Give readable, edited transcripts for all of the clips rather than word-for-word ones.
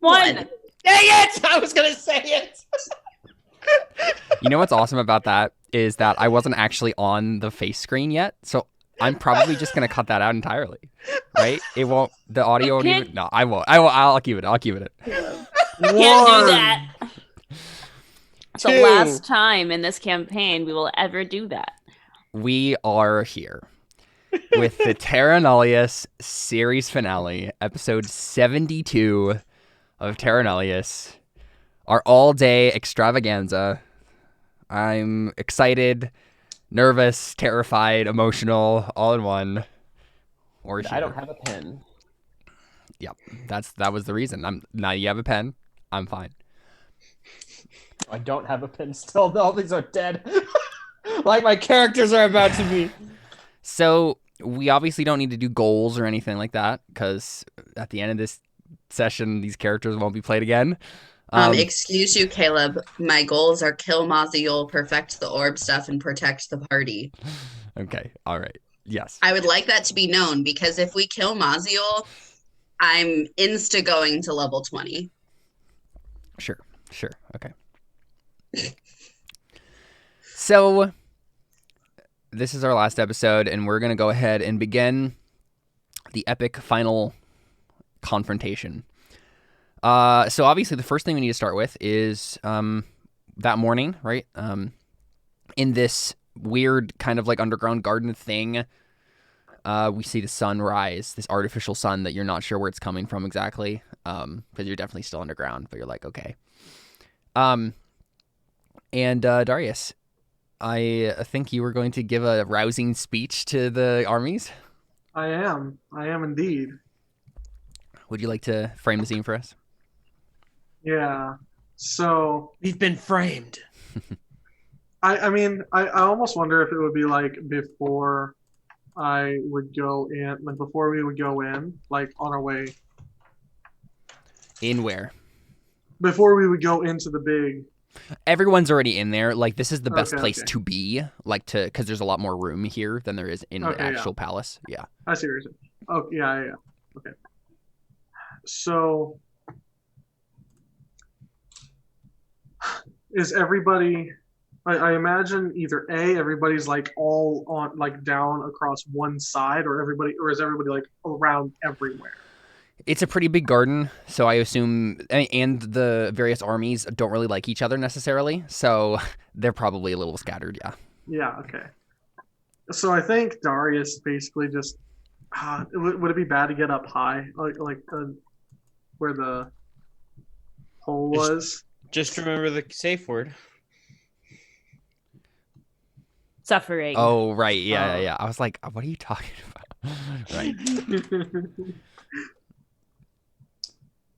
One. Dang it! I was gonna say it. You know what's awesome about that is that I wasn't actually on the face screen yet, so I'm probably just gonna cut that out entirely, right? It won't. The audio won't even. No, I won't. I'll keep it. I'll keep it. Can't do that. It's the Two. last time in this campaign we will ever do that. We are here with the Terra Nullius series finale, episode 72 of Terra Nullius, our all-day extravaganza. I'm excited, nervous, terrified, emotional, all in one. Or I don't have a pen. Yep, that was the reason. Now you have a pen. I'm fine. I don't have a pen still. All these are dead. Like my characters are about to be. So we obviously don't need to do goals or anything like that, because at the end of this session, these characters won't be played again. Excuse you, Caleb. My goals are kill Maziel, perfect the orb stuff, and protect the party. Okay, all right. Yes. I would like that to be known, because if we kill Maziel, I'm insta going to level 20. Sure. Okay. So this is our last episode, and we're going to go ahead and begin the epic final confrontation. So obviously the first thing we need to start with is that morning, right? In this weird kind of like underground garden thing, we see the sun rise, this artificial sun that you're not sure where it's coming from exactly, because you're definitely still underground, but you're like, okay. And Darius, I think you were going to give a rousing speech to the armies. I am indeed. Would you like to frame the scene for us? Yeah. So We've been framed. I mean, I almost wonder if it would be like before I would go in, like before we would go in, like on our way. In where? Before we would go into the big. Everyone's already in there. Like, this is the best Okay, place okay. to be, like, because there's a lot more room here than there is in the Okay, yeah. actual palace. Yeah. I see what you're saying. Oh, yeah. Okay. So, is everybody? I imagine either A, everybody's like all on, like down across one side, or is everybody like around everywhere? It's a pretty big garden, so I assume, and the various armies don't really like each other necessarily, so they're probably a little scattered, yeah. Yeah. Okay. So I think Darius basically just. Would it be bad to get up high, like where the hole was? Just remember the safe word. Suffering. Oh, right, yeah. I was like, what are you talking about? Right.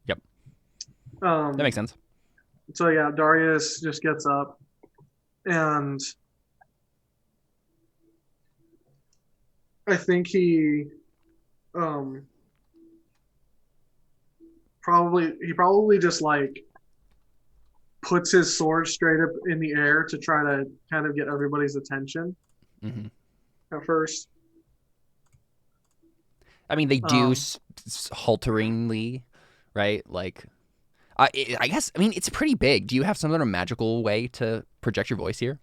Yep. That makes sense. So yeah, Darius just gets up, and I think he probably just like puts his sword straight up in the air to try to kind of get everybody's attention at first. I mean, they do halteringly, right? Like, I guess, I mean, it's pretty big. Do you have some sort of magical way to project your voice here?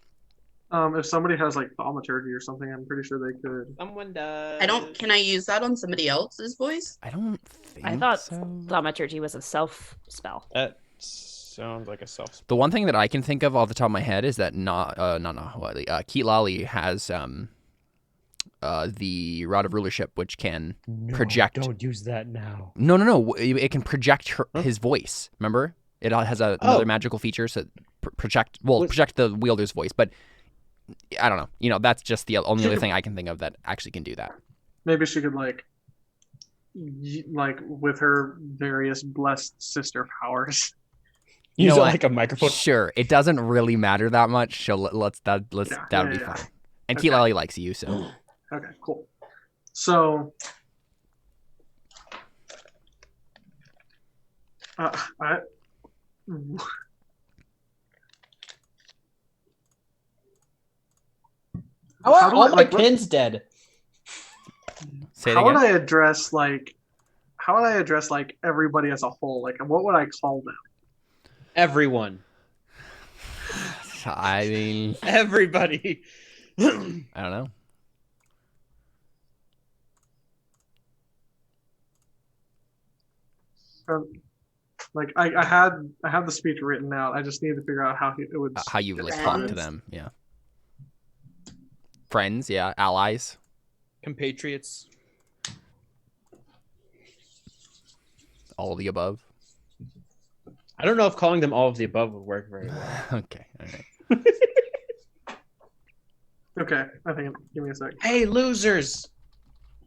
If somebody has like thaumaturgy or something, I'm pretty sure they could. Someone does. Can I use that on somebody else's voice? I don't think I thought so. thaumaturgy was a self spell. That sounds like a self. The one thing that I can think of off the top of my head is that Keat Lally has the Rod of Rulership, which can project. Don't use that now. No. It can project his voice. Remember, it has another magical feature, so project the wielder's voice. But I don't know. You know, that's just the only other thing I can think of that actually can do that. Maybe she could like with her various blessed sister powers. You Use know it what? like a microphone. Sure, it doesn't really matter that much. So that would be fine. And Okay. Keat Lally likes you, so. Okay, cool. So, I How are do all I- my like, pins dead? Say it how would again. I address like how would I address like everybody as a whole? Like, what would I call them? Everyone. I mean, Everybody. I don't know. Like I had the speech written out. I just need to figure out how it would. How you like talk to Friends. them, yeah. Friends, yeah, allies. Compatriots. All of the above. I don't know if calling them all of the above would work very well. Okay, all right. Okay, I think. Give me a sec. Hey, losers!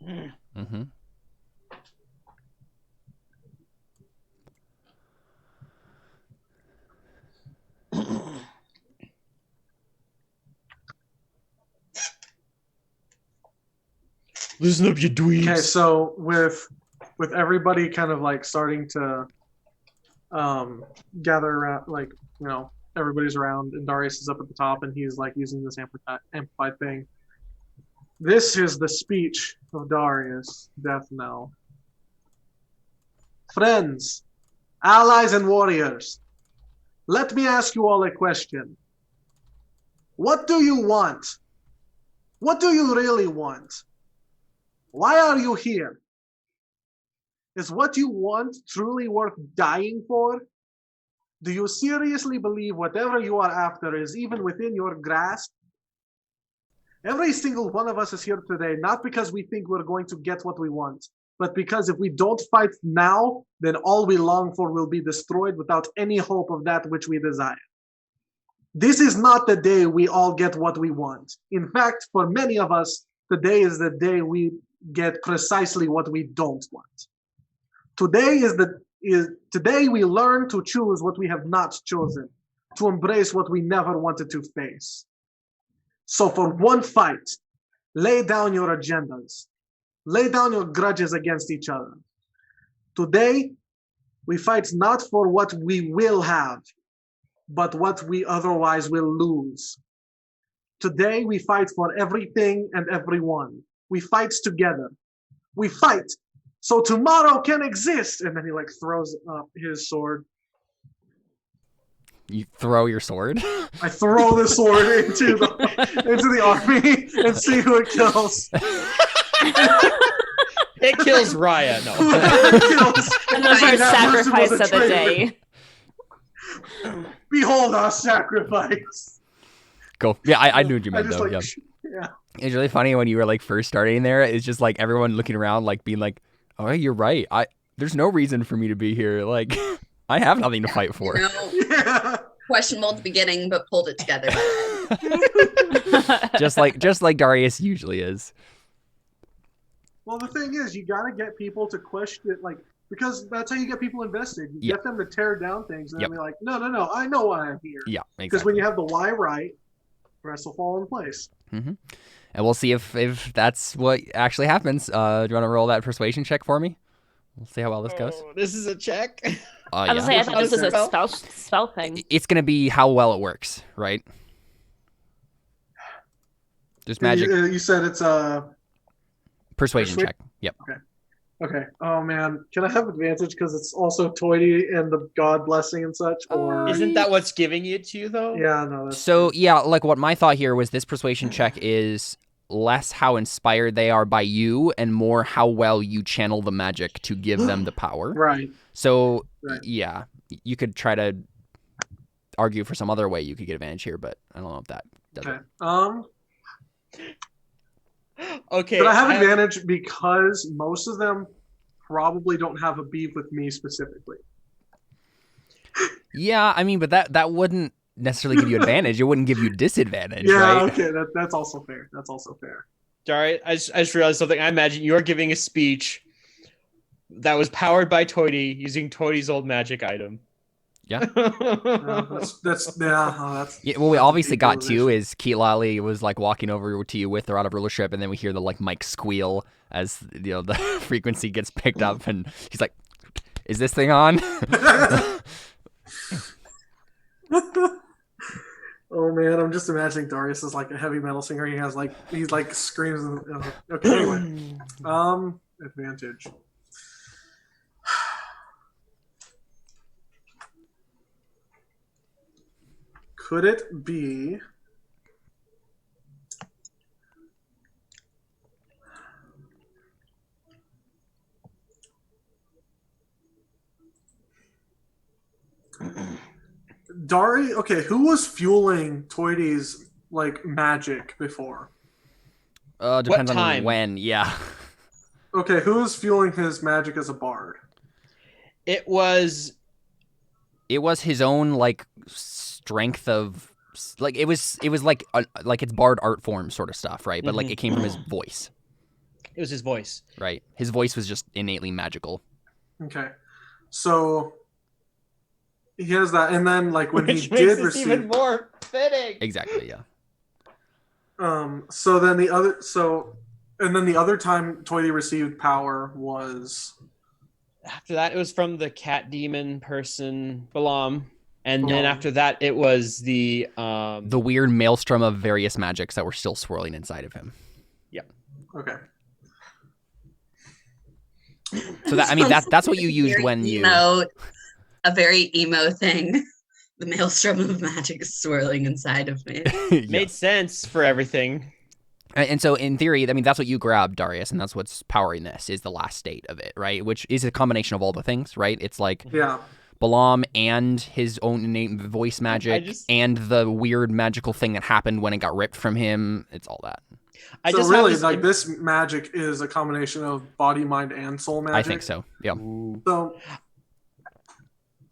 Mm-hmm. Listen up, you dweebs. Okay, so with everybody kind of like starting to gather around, like, you know, everybody's around and Darius is up at the top and he's like using this amplified thing. This is the speech of Darius, Death Knell. Friends, allies and warriors, let me ask you all a question. What do you want? What do you really want? Why are you here? Is what you want truly worth dying for? Do you seriously believe whatever you are after is even within your grasp? Every single one of us is here today, not because we think we're going to get what we want, but because if we don't fight now, then all we long for will be destroyed without any hope of that which we desire. This is not the day we all get what we want. In fact, for many of us, today is the day we get precisely what we don't want. Today we learn to choose what we have not chosen, to embrace what we never wanted to face. So for one fight, lay down your agendas, lay down your grudges against each other. Today, we fight not for what we will have, but what we otherwise will lose. Today, we fight for everything and everyone. We fight together. We fight so tomorrow can exist. And then he like throws up his sword. You throw your sword? I throw the sword into the army and see who it kills. It kills Raya. No. And the first That person sacrifice was a of the traitor. day. Behold our sacrifice. Cool. Yeah, I knew what you I meant just though. like, Yeah. yeah. It's really funny when you were like first starting there. It's just like everyone looking around, like being like, "Oh, you're right. There's no reason for me to be here. Like, I have nothing to fight for." You know, Yeah. questionable at the beginning, but pulled it together by the end. just like Darius usually is. Well, the thing is, you gotta get people to question, like, because that's how you get people invested. You Yep. get them to tear down things and Yep. then be like, no, I know why I'm here. Yeah, Because exactly. when you have the why right, the rest will fall in place. And we'll see if that's what actually happens. Do you want to roll that persuasion check for me? We'll see how well this goes. Oh, this is a check. I was say I thought this was a spell thing. It's gonna be how well it works, right? There's magic You said it's persuasion check. Yep. okay. Oh man, can I have advantage because it's also Toity and the God blessing and such? Or Isn't that what's giving it to you, though? yeah, no. That's So yeah, like what my thought here was this persuasion check is less how inspired they are by you and more how well you channel the magic to give them the power. right. So Right. yeah, you could try to argue for some other way you could get advantage here, but I don't know if that does Okay. it. Okay. But I have advantage because most of them probably don't have a beef with me specifically. Yeah, I mean, but that wouldn't necessarily give you advantage. It wouldn't give you disadvantage, Yeah, right? okay, that's also fair. That's also fair. Sorry, I just realized something. I imagine you're giving a speech that was powered by Toity using Toity's old magic item. Yeah. That's Yeah, well, we obviously got equalization. to is Keelali was like walking over to you with the rod of rulership, and then we hear the like mic squeal as the frequency gets picked up, and he's like, "Is this thing on?" Oh man, I'm just imagining Darius is like a heavy metal singer. He's like screams. Okay, anyway, advantage. Could it be... Dari, okay, who was fueling Toidy's like magic before? Depends on time? when. Yeah. Okay, who was fueling his magic as a bard? It was his own like strength of like it was like its bard art form sort of stuff, right? But like it came from his voice. It was his voice. Right. His voice was just innately magical. Okay, so he has that, and then like when Which he makes did this receive, even more fitting. Exactly. Yeah. So then the other time Toity received power was After that, it was from the cat demon person, Balam. And then Balam. after that, it was the weird maelstrom of various magics that were still swirling inside of him. okay. So that, I mean, that's what you used when you... A very emo thing. The maelstrom of magic is swirling inside of me. made sense for everything. And so in theory, I mean, that's what you grabbed, Darius, and that's what's powering this, is the last state of it, right? Which is a combination of all the things, right? It's like Balam and his own innate voice magic and the weird magical thing that happened when it got ripped from him. It's all that. So really, like this magic is a combination of body, mind, and soul magic? I think so, yeah.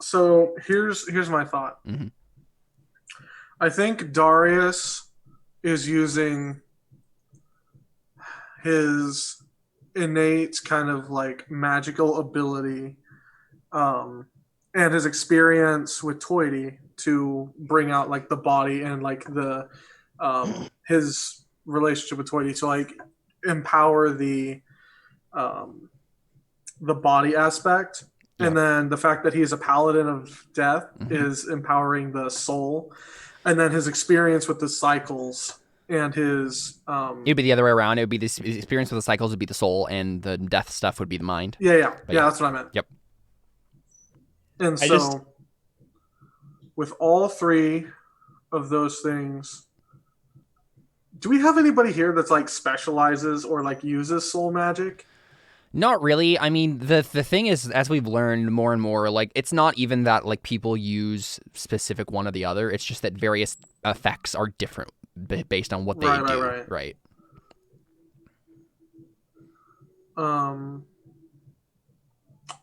So here's my thought. Mm-hmm. I think Darius is using his innate kind of like magical ability and his experience with Toity to bring out like the body and like the his relationship with Toity to like empower the body aspect. And then the fact that he is a paladin of death is empowering the soul. And then his experience with the cycles and his... It'd be the other way around. It would be this experience with the cycles would be the soul, and the death stuff would be the mind. Yeah, that's what I meant. Yep. And with all three of those things, do we have anybody here that's like specializes or like uses soul magic? Not really. I mean, the thing is, as we've learned more and more, like, it's not even that, like, people use specific one or the other. It's just that various effects are different based on what they do. Right. Oh,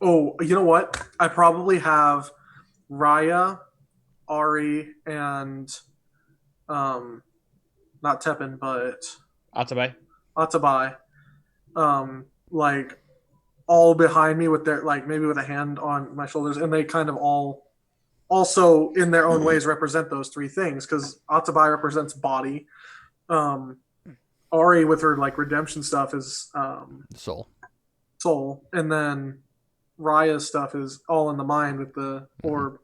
you know what? I probably have Raya, Ari, and not Tepin, but Atabai. Like all behind me with their like maybe with a hand on my shoulders, and they kind of all also in their own ways represent those three things, because Atabai represents body, Ari with her like redemption stuff is soul, and then Raya's stuff is all in the mind with the orb.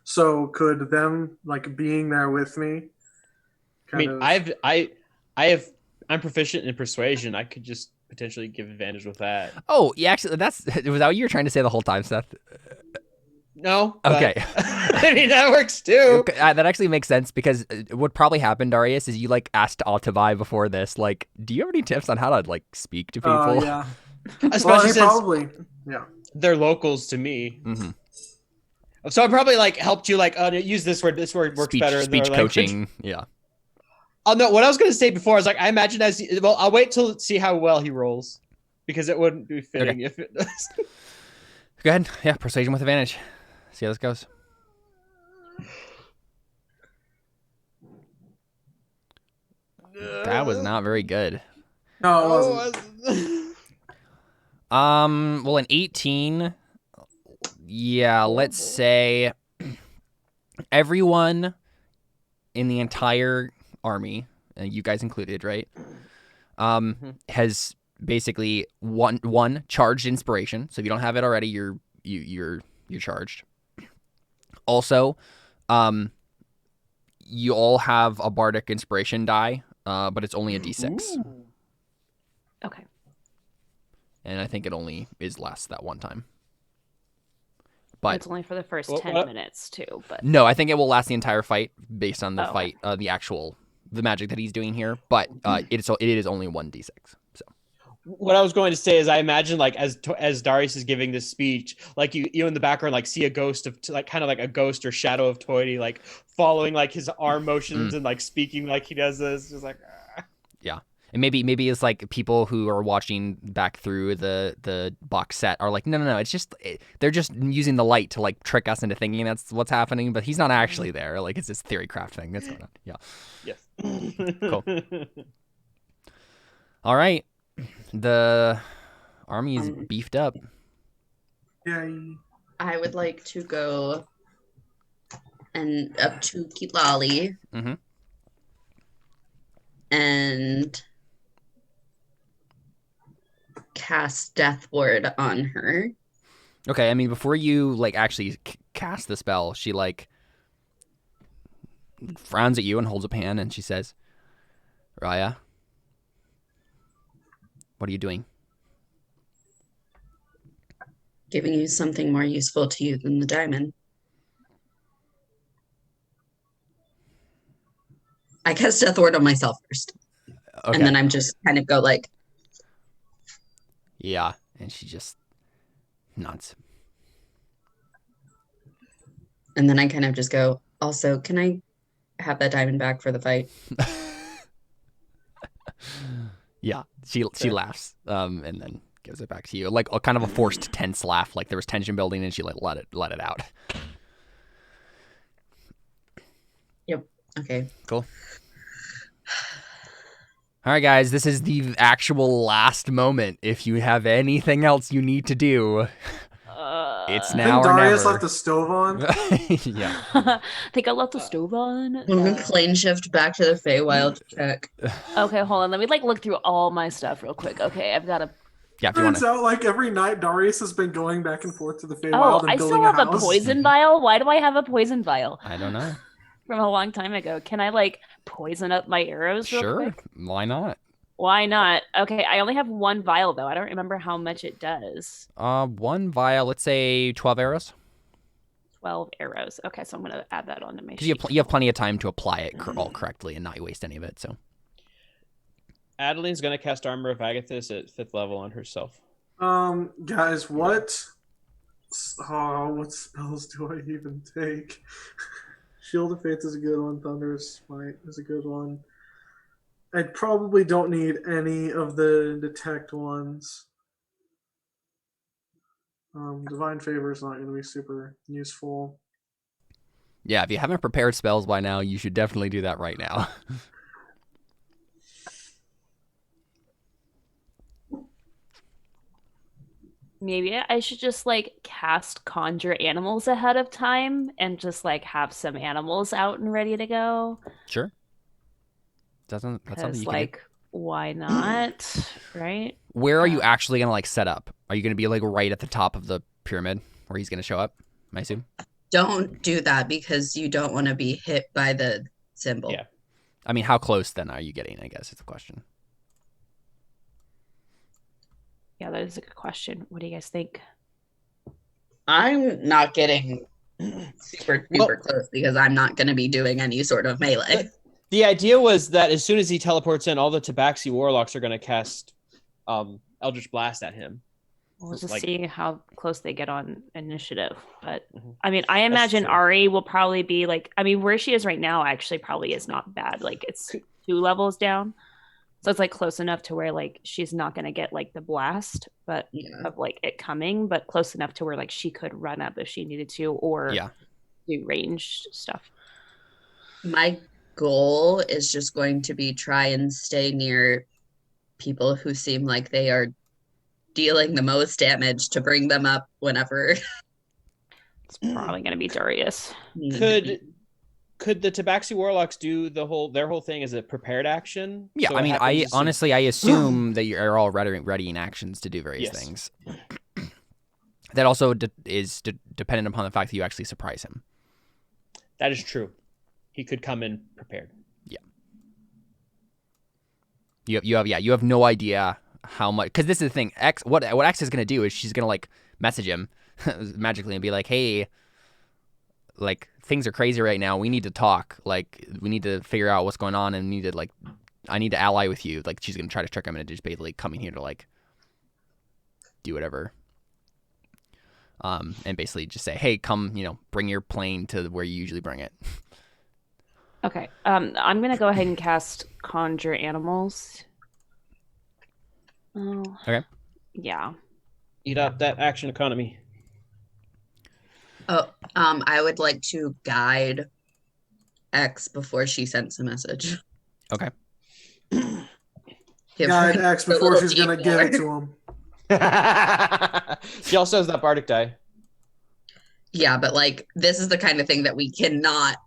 So could them like being there with me I'm proficient in persuasion. I could just potentially give advantage with that. Oh, yeah, actually, was that what you were trying to say the whole time, Seth? No. Okay. I mean, that works too. That actually makes sense, because what probably happened, Darius, is you like asked Atabai before this, like, do you have any tips on how to like speak to people? Yeah. Especially since probably, they're locals to me. Mm-hmm. So I probably like helped you like use this word. This word works better. Speech coaching. Yeah. Oh no! What I was going to say before, I was like, I imagine I'll wait till see how well he rolls, because it wouldn't be fitting if it does. Go ahead. Yeah, persuasion with advantage. See how this goes. That was not very good. No, it wasn't. Well, an 18. Yeah, let's say everyone in the entire army, you guys included, right? Has basically one charged inspiration. So if you don't have it already, you're charged. Also, you all have a bardic inspiration die, but it's only a d6. Ooh. Okay. And I think it only is lasts that one time. But It's only for the first What- 10 what- minutes too, but no, I think it will last the entire fight based on the Oh, fight, the magic that he's doing here. But it is only 1d6. So What I was going to say is, I imagine like as Darius is giving this speech, like you in the background like see a ghost of like kind of like a ghost or shadow of Toity like following like his arm motions and like speaking like he does this, just like. yeah, and maybe it's like people who are watching back through the box set are like, no, it's just they're just using the light to like trick us into thinking that's what's happening, but he's not actually there. Like it's this theory craft thing that's going on. Yeah. Yes. Cool. All right. The army is beefed up. Yay. I would like to go and up to Kilali Mhm. and cast Death Ward on her. Okay, I mean, before you like actually cast the spell, she like frowns at you and holds up a hand, and she says, "Raya, what are you doing?" Giving you something more useful to you than the diamond. I cast Death Ward on myself first. Okay. And then I'm just kind of go like, Yeah, and she just nods. and then I kind of just go, also, can I have that diamond back for the fight? Yeah, she laughs, and then gives it back to you, like a kind of a forced tense laugh, like there was tension building, and she like let it out. Yep. Okay. Cool. All right, guys, this is the actual last moment. If you have anything else you need to do, it's I now think or Darius never. left the stove on. Yeah. I think I left the stove on. I'm gonna plane shift back to the Feywild check. Okay, hold on. Let me like look through all my stuff real quick. Okay, I've got a. Yeah, if you want Turns to. out, like every night, Darius has been going back and forth to the Oh, Feywild and I building still have a a house. poison vial. Why do I have a poison vial I don't know. from a long time ago? Can I like poison up my arrows real Sure. quick? Why not? Why not? Okay, I only have one vial though. I don't remember how much it does. One vial, let's say 12 arrows. 12 arrows. Okay, so I'm gonna add that onto my Because sheet. you have plenty of time to apply it all correctly and not waste any of it. So Adeline's gonna cast Armor of Agathis at 5th level on herself. Guys, what spells do I even take? Shield of Faith is a good one. Thunderous Smite is a good one. I probably don't need any of the detect ones. Divine Favor is not going to be super useful. yeah, if you haven't prepared spells by now, you should definitely do that right now. Maybe I should just like cast conjure animals ahead of time and just like have some animals out and ready to go. Sure. That's something you Because can like, why not? Right? do. Where are you actually gonna like set up? Are you gonna be like right at the top of the pyramid where he's gonna show up? I assume. Don't do that because you don't want to be hit by the symbol. Yeah. I mean, how close then are you getting? I guess is the question. Yeah, that is a good question. What do you guys think? I'm not getting super close because I'm not going to be doing any sort of melee. The idea was that as soon as he teleports in, all the Tabaxi warlocks are going to cast Eldritch Blast at him. We'll just Like- see how close they get on initiative. But Mhm. I mean, I imagine true. Ari will probably be like, I mean, where she is right now actually probably is not bad. Like it's 2 levels down. So it's like close enough to where like she's not going to get like the blast, but Yeah. of like it coming, but close enough to where like she could run up if she needed to or Yeah. do ranged stuff. My goal is just going to be try and stay near people who seem like they are dealing the most damage to bring them up whenever It's probably going to be Darius. needed to be. Could the Tabaxi warlocks do their whole thing as a prepared action? Yeah, So I it mean, happens I as soon- honestly I assume that you're all readying actions to do various Yes. things. That also is dependent upon the fact that you actually surprise him. That is true. He could come in prepared. You have no idea how much, because this is the thing. What X is gonna do is she's gonna like message him magically and be like, hey, like things are crazy right now. We need to talk. Like we need to figure out what's going on, and need to like, I need to ally with you. Like she's gonna try to trick him into just basically coming here to like do whatever. And basically just say, hey, come, bring your plane to where you usually bring it. Okay. I'm gonna go ahead and cast Conjure Animals. Oh. Okay. Yeah. Eat up that action economy. Oh, I would like to guide X before she sends a message. Okay. Guide X a before little she's gonna give it to him. She also has that bardic die. Yeah, but like this is the kind of thing that we cannot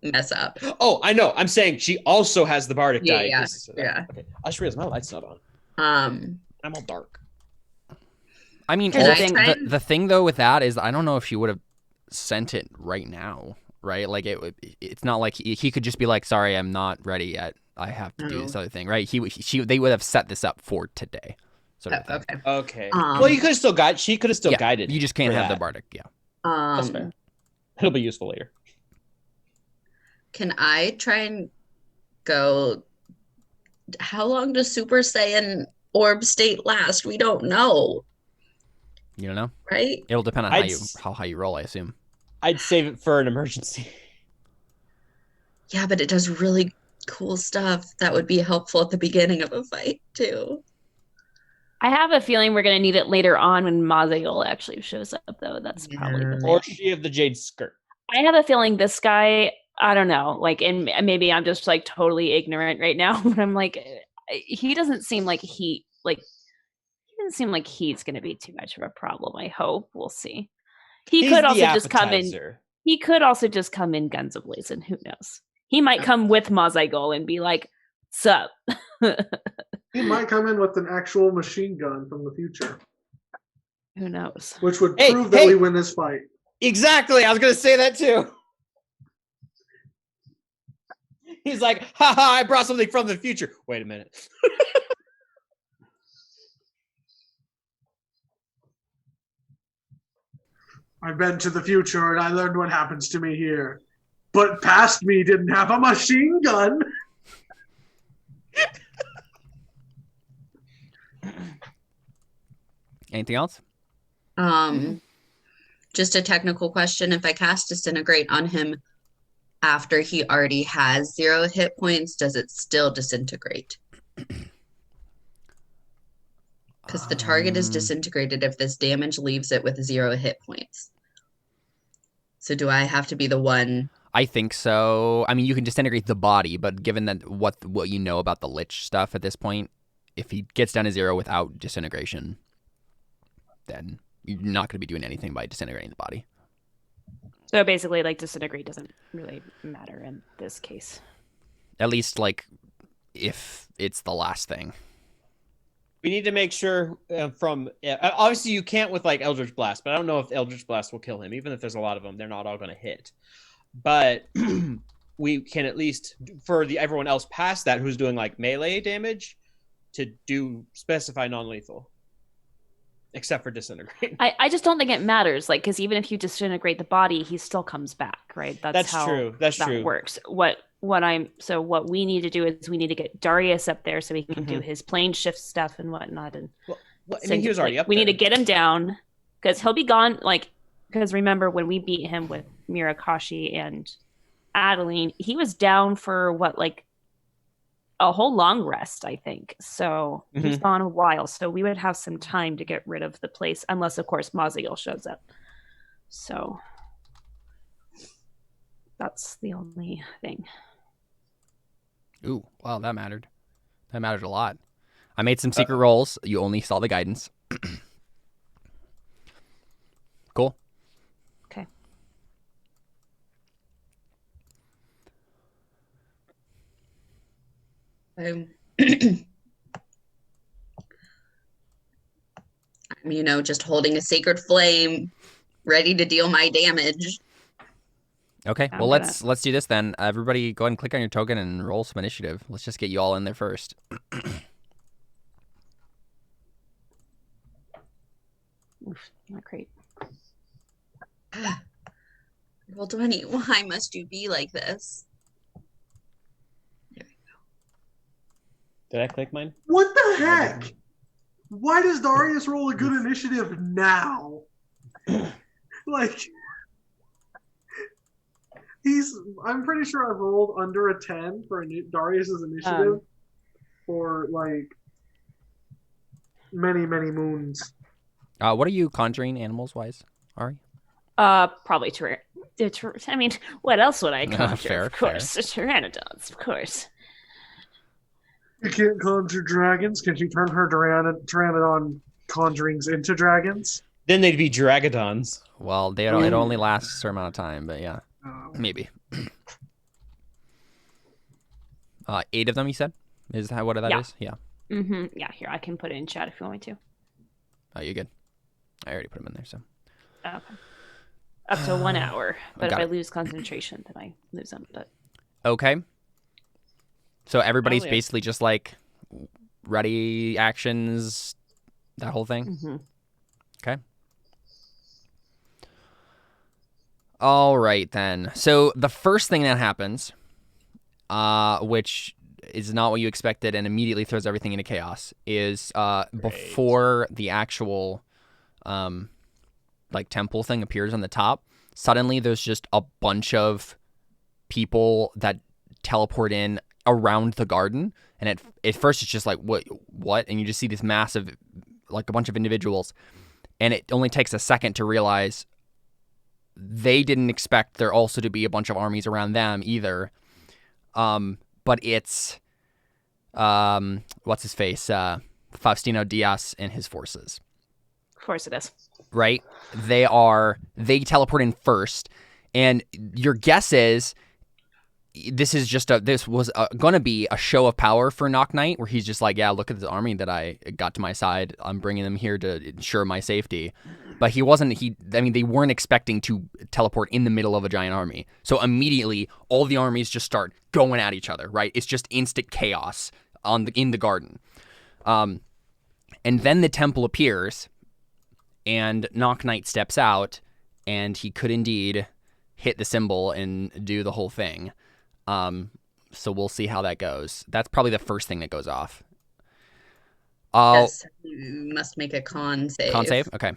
mess up. Oh, I know. I'm saying she also has the bardic die. Yeah, Okay. I just realized my light's not on. I'm all dark. I mean, the thing though with that is I don't know if she would have sent it right now, right? Like it's not like he could just be like, sorry, I'm not ready yet. I have to do this other thing, right? They would have set this up for today. Sort of thing. Okay. Well, you could have still guided. She could have still guided. You just can't have the bardic. Yeah. That's fair. It'll be useful later. Can I try and go? How long does Super Saiyan orb state last? We don't know. You don't know, right? It'll depend on how high you roll, I assume. I'd save it for an emergency. Yeah, but it does really cool stuff that would be helpful at the beginning of a fight too. I have a feeling we're going to need it later on when Maziel actually shows up, though. That's probably the thing. Or she of the Jade Skirt. I have a feeling this guy, I don't know, like, and maybe I'm just like totally ignorant right now, but I'm like, he doesn't seem like he doesn't seem like he's going to be too much of a problem. I hope. We'll see. He could also just come in. He could also just come in guns a-blazing. Who knows? He might come with Maziel and be like, "Sup." He might come in with an actual machine gun from the future. Who knows? Which would prove that we win this fight. Exactly. I was going to say that too. He's like, haha, I brought something from the future. Wait a minute. I've been to the future and I learned what happens to me here. But past me didn't have a machine gun. Anything else? Just a technical question. If I cast Disintegrate on him after he already has 0 hit points, does it still disintegrate? Because the target is disintegrated if this damage leaves it with 0 hit points. So do I have to be the one? I think so. I mean, you can disintegrate the body, but given that what you know about the Lich stuff at this point, if he gets down to 0 without disintegration, then you're not going to be doing anything by disintegrating the body. So basically, like, disintegrate doesn't really matter in this case. At least, like, if it's the last thing. We need to make sure obviously you can't with like Eldritch Blast, but I don't know if Eldritch Blast will kill him. Even if there's a lot of them, they're not all going to hit. But we can at least, for everyone else past that who's doing like melee damage, to specify non-lethal. Except for disintegrate. I just don't think it matters, like, because even if you disintegrate the body, he still comes back, right? That's how true. That's that true. works. What we need to do is we need to get Darius up there so he can do his plane shift stuff and whatnot. And I mean, he was already up we there. need to get him down because he'll be gone. Like, because remember when we beat him with Mirakashi and Adeline, he was down for a whole long rest, I think. So he's gone a while. So we would have some time to get rid of the place, unless, of course, Maziel shows up. So that's the only thing. Ooh, wow, that mattered. That mattered a lot. I made some secret rolls. You only saw the guidance. Cool. Okay. I'm, just holding a sacred flame, ready to deal my damage. Okay, well, let's do this then. Everybody go ahead and click on your token and roll some initiative. Let's just get you all in there first. Oof, not great. Roll 20. Why must you be like this? Did I click mine? What the heck? Why does Darius roll a good initiative now? Like, I'm pretty sure I've rolled under a 10 for Darius's initiative for like many, many moons. What are you conjuring animals-wise, Ari? Probably I mean, what else would I conjure? Fair, of course, the pteranodons, of course. You can't conjure dragons. Can she turn her pteranodon conjurings into dragons? Then they'd be dragodons. Well, it only lasts a certain amount of time, but yeah, maybe. 8 of them, you said? Is that what that is? Yeah. Mm-hmm. Yeah, here, I can put it in chat if you want me to. Oh, you good? I already put them in there, so. Okay. Up to 1 hour, but if Got I it. lose concentration, then I lose them. But Okay. So everybody's yeah. basically just like ready actions, that whole thing? Mhm. Okay. All right, then. So the first thing that happens, which is not what you expected and immediately throws everything into chaos, is before the actual like temple thing appears on the top, suddenly there's just a bunch of people that teleport in around the garden, and at first it's just like what, and you just see this massive, like a bunch of individuals, and it only takes a second to realize they didn't expect there also to be a bunch of armies around them either. But it's what's his face, Faustino Diaz and his forces. Of course it is. Right? They teleport in first, and your guess is this was gonna be a show of power for Nochnite, where he's just like, yeah, look at this army that I got to my side. I'm bringing them here to ensure my safety. But they weren't expecting to teleport in the middle of a giant army. So immediately, all the armies just start going at each other, right? It's just instant chaos in the garden. And then the temple appears, and Nochnite steps out, and he could indeed hit the symbol and do the whole thing. So we'll see how that goes. That's probably the first thing that goes off. Yes, you must make a con save. Con save? Okay.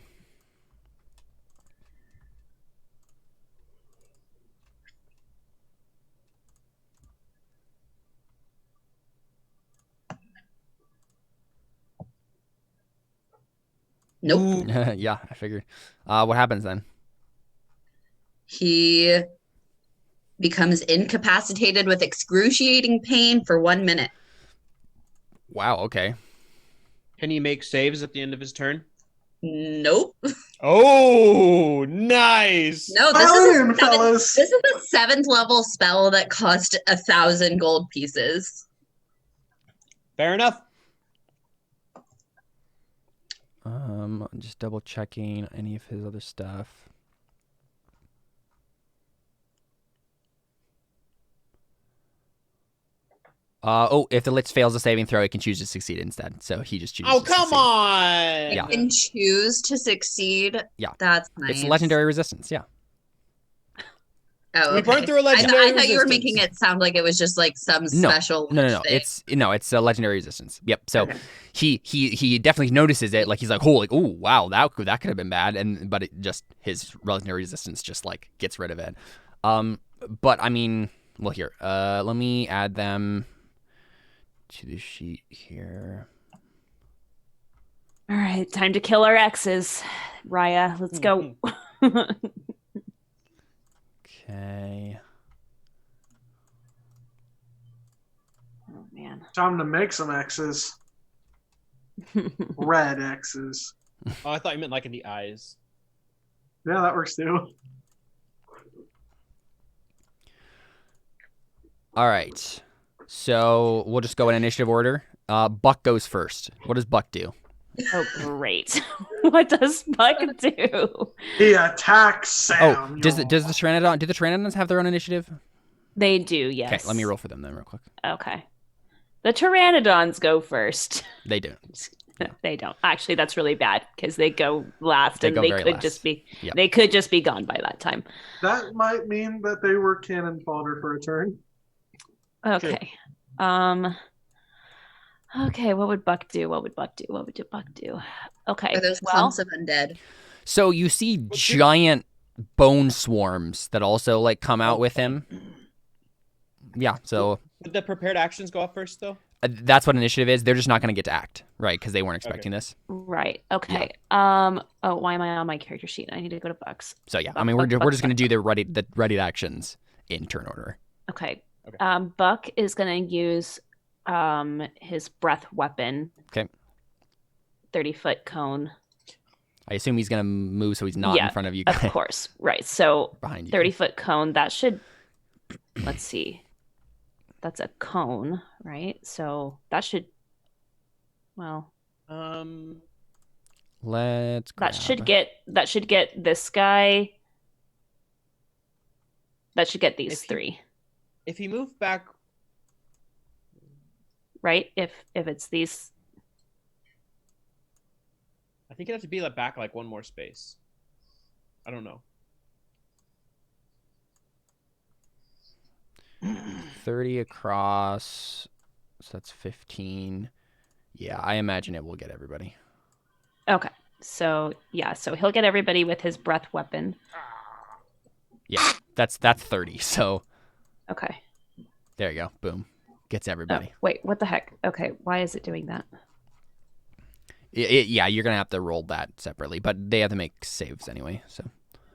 Nope. Yeah, I figured. What happens then? He becomes incapacitated with excruciating pain for 1 minute. Wow, okay. Can he make saves at the end of his turn? Nope. Oh, nice. No, Paladin, fellas. this is a 7th level spell that cost 1,000 gold pieces. Fair enough. Just double checking any of his other stuff. If the Lich fails a saving throw, it can choose to succeed instead. So he just chooses. Oh, to come succeed. on. Yeah. You can choose to succeed. Yeah. That's nice. It's legendary resistance. Yeah. Oh, We okay. burned through a legendary I thought you were resistance. making it sound like it was just like some No. special. No. thing. It's a legendary resistance. Yep. So Okay. he definitely notices it. Like he's like, oh wow, that could have been bad. But it just his legendary resistance just like gets rid of it. But I mean, well here, let me add them to the sheet here. All right, time to kill our exes. Raya, let's go. Okay. Oh man. Time to make some X's. Red X's. Oh, I thought you meant like in the eyes. Yeah, that works too. All right. So we'll just go in initiative order. Buck goes first. What does Buck do? Oh great. What does Buck do? He attacks Sam. Oh, do the Pteranodons have their own initiative? They do, yes. Okay, let me roll for them then real quick. Okay. The Pteranodons go first. They do. They don't. Actually, that's really bad because they go last, They and go they very could last. just be Yep. they could just be gone by that time. That might mean that they were cannon fodder for a turn. Okay. Okay, what would Buck do? What would Buck do? What would Buck do? Okay. Are those Well, clumps of undead? So you see giant bone swarms that also like come out with him. Yeah, so Would the prepared actions go off first, though? that's what initiative is. They're just not going to get to act, right? Because they weren't expecting this. right. Okay. Oh, why am I on my character sheet? I need to go to Bucks. So yeah, I Buck, mean, we're Buck, just going to Buck, do the ready actions in turn order. Okay. Okay. Buck is going to use his breath weapon. Okay. 30-foot cone. I assume he's going to move so he's not in front of you guys. Of course. Right. So Behind you. 30-foot cone, that should, let's see. That's a cone, right? So that should, well, Let's grab. that should get this guy. That should get these three, If he moved back, right? If it's these, I think it'd have to be like back like one more space. I don't know. 30 across, so that's 15. Yeah, I imagine it will get everybody. okay. So yeah, so he'll get everybody with his breath weapon. Yeah, that's 30. So Okay. there you go. Boom. Gets Oh, everybody. wait, what the heck? Okay, why is it doing that? Yeah, you're going to have to roll that separately, but they have to make saves anyway. So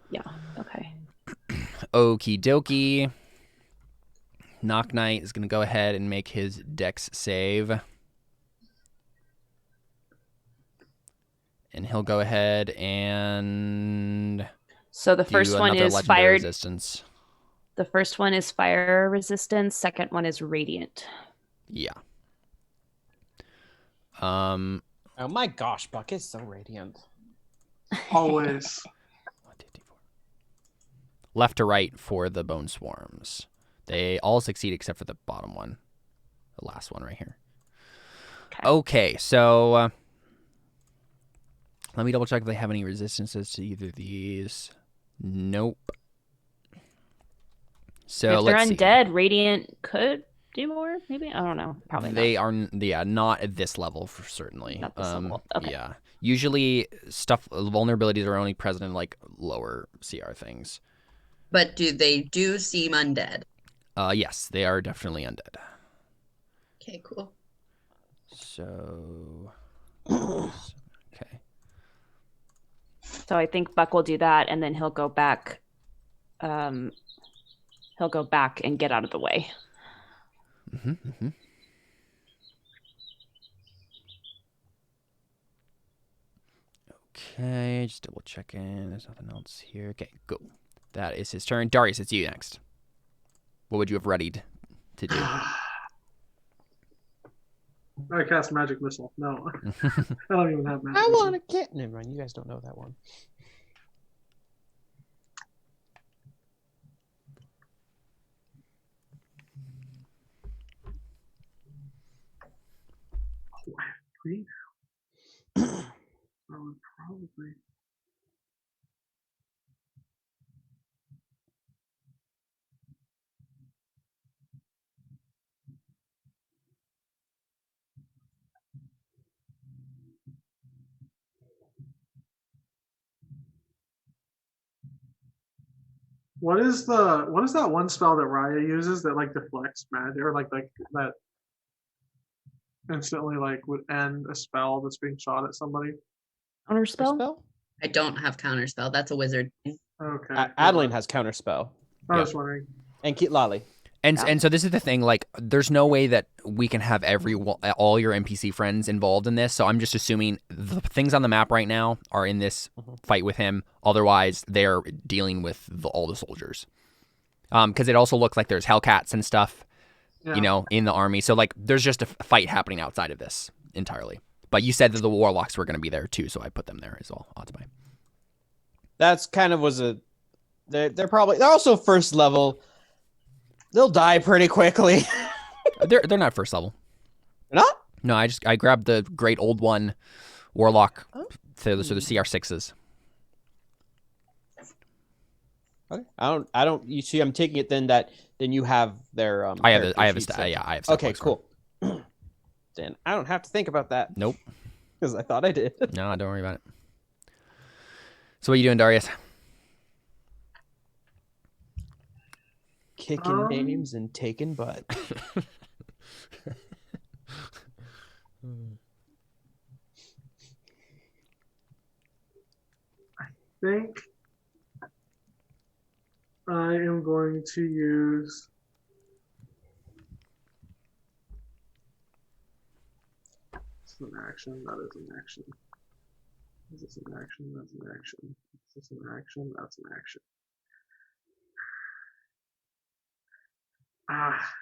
Yeah. Okay. okie dokie. Nochnite is going to go ahead and make his dex save. And he'll go ahead and So the do first one another is legendary fire. resistance. The first one is fire resistance. Second one is radiant. Yeah. Oh my gosh, Buck is so radiant. Always. 1, 2, 3, 4. Left to right for the bone swarms. They all succeed except for the bottom one. The last one right here. Okay, so let me double check if they have any resistances to either of these. Nope. So If they're let's see. undead, radiant could do more. Maybe I don't know. Probably They not. are not at this level for certainly. Not this level. Okay. Yeah. Usually vulnerabilities are only present in like lower CR things. But do seem undead? Yes, they are definitely undead. Okay, cool. So okay. So I think Buck will do that, and then he'll go back. He'll go back and get out of the way. Okay, just double checking. There's nothing else here. Okay, go. That is his turn. Darius, it's you next. What would you have readied to do? I cast magic missile. No, I don't even have magic. I missile. want to get. Never mind, you guys don't know that one. Oh, I have 3 now. I would probably. What is that one spell that Raya uses that like deflects magic or like that instantly like would end a spell that's being shot at somebody? Counter spell? I don't have counterspell. That's a wizard. Okay. Adeline has counterspell. I was wondering. And Kit Lally. And so this is the thing, like, there's no way that we can have all your NPC friends involved in this, so I'm just assuming the things on the map right now are in this fight with him. Otherwise, they're dealing with all the soldiers. Because it also looks like there's Hellcats and stuff, Yeah. you know, in the army. So, like, there's just a fight happening outside of this entirely. But you said that the Warlocks were going to be there, too, so I put them there as well. Odds by. That's kind of they're also first level. They'll die pretty quickly. They're not first level. They're not? No, I grabbed the great old one, Warlock, Oh. so the CR6s. Okay. I don't. You see, I'm taking it then you have their. I have a character sheets stat. then. Yeah, I have stat Okay, points for 'em. cool. Then I don't have to think about that. Nope. Because I thought I did. No, don't worry about it. So what are you doing, Darius? Kicking names and taking butt. I think I am going to use it's an action, that is an action. Is this an action? That's an action. Is this an action? That's an action. Ah.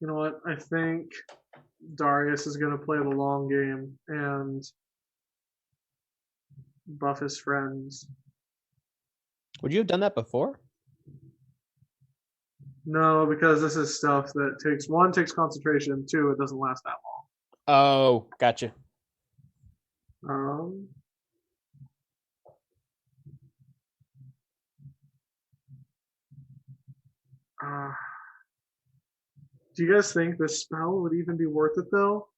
You know what? I think Darius is going to play the long game and buff his friends. Would you have done that before? No, because this is stuff that takes concentration, two, it doesn't last that Oh, gotcha. long. Do you guys think this spell would even be worth it though?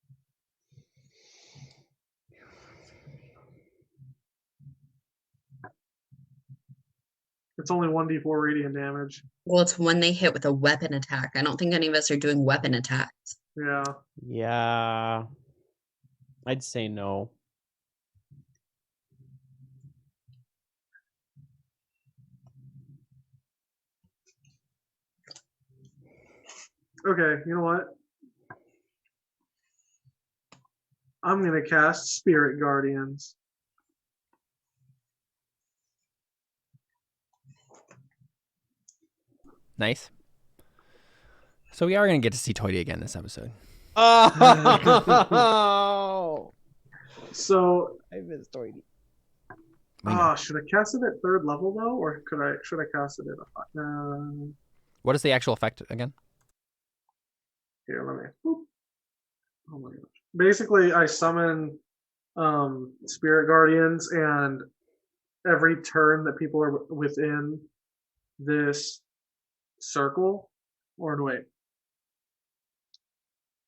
It's only 1d4 radiant damage. Well, it's when they hit with a weapon attack. I don't think any of us are doing weapon attacks. Yeah. Yeah. I'd say no. Okay, you know what? I'm going to cast Spirit Guardians. Nice. So we are going to get to see Toity again this episode. Oh! So, I missed Toity. should I cast it at 3rd level though, or should I cast it at What is the actual effect again? here? Let me. Whoop. Oh my gosh! Basically, I summon Spirit Guardians, and every turn that people are within this circle, or wait,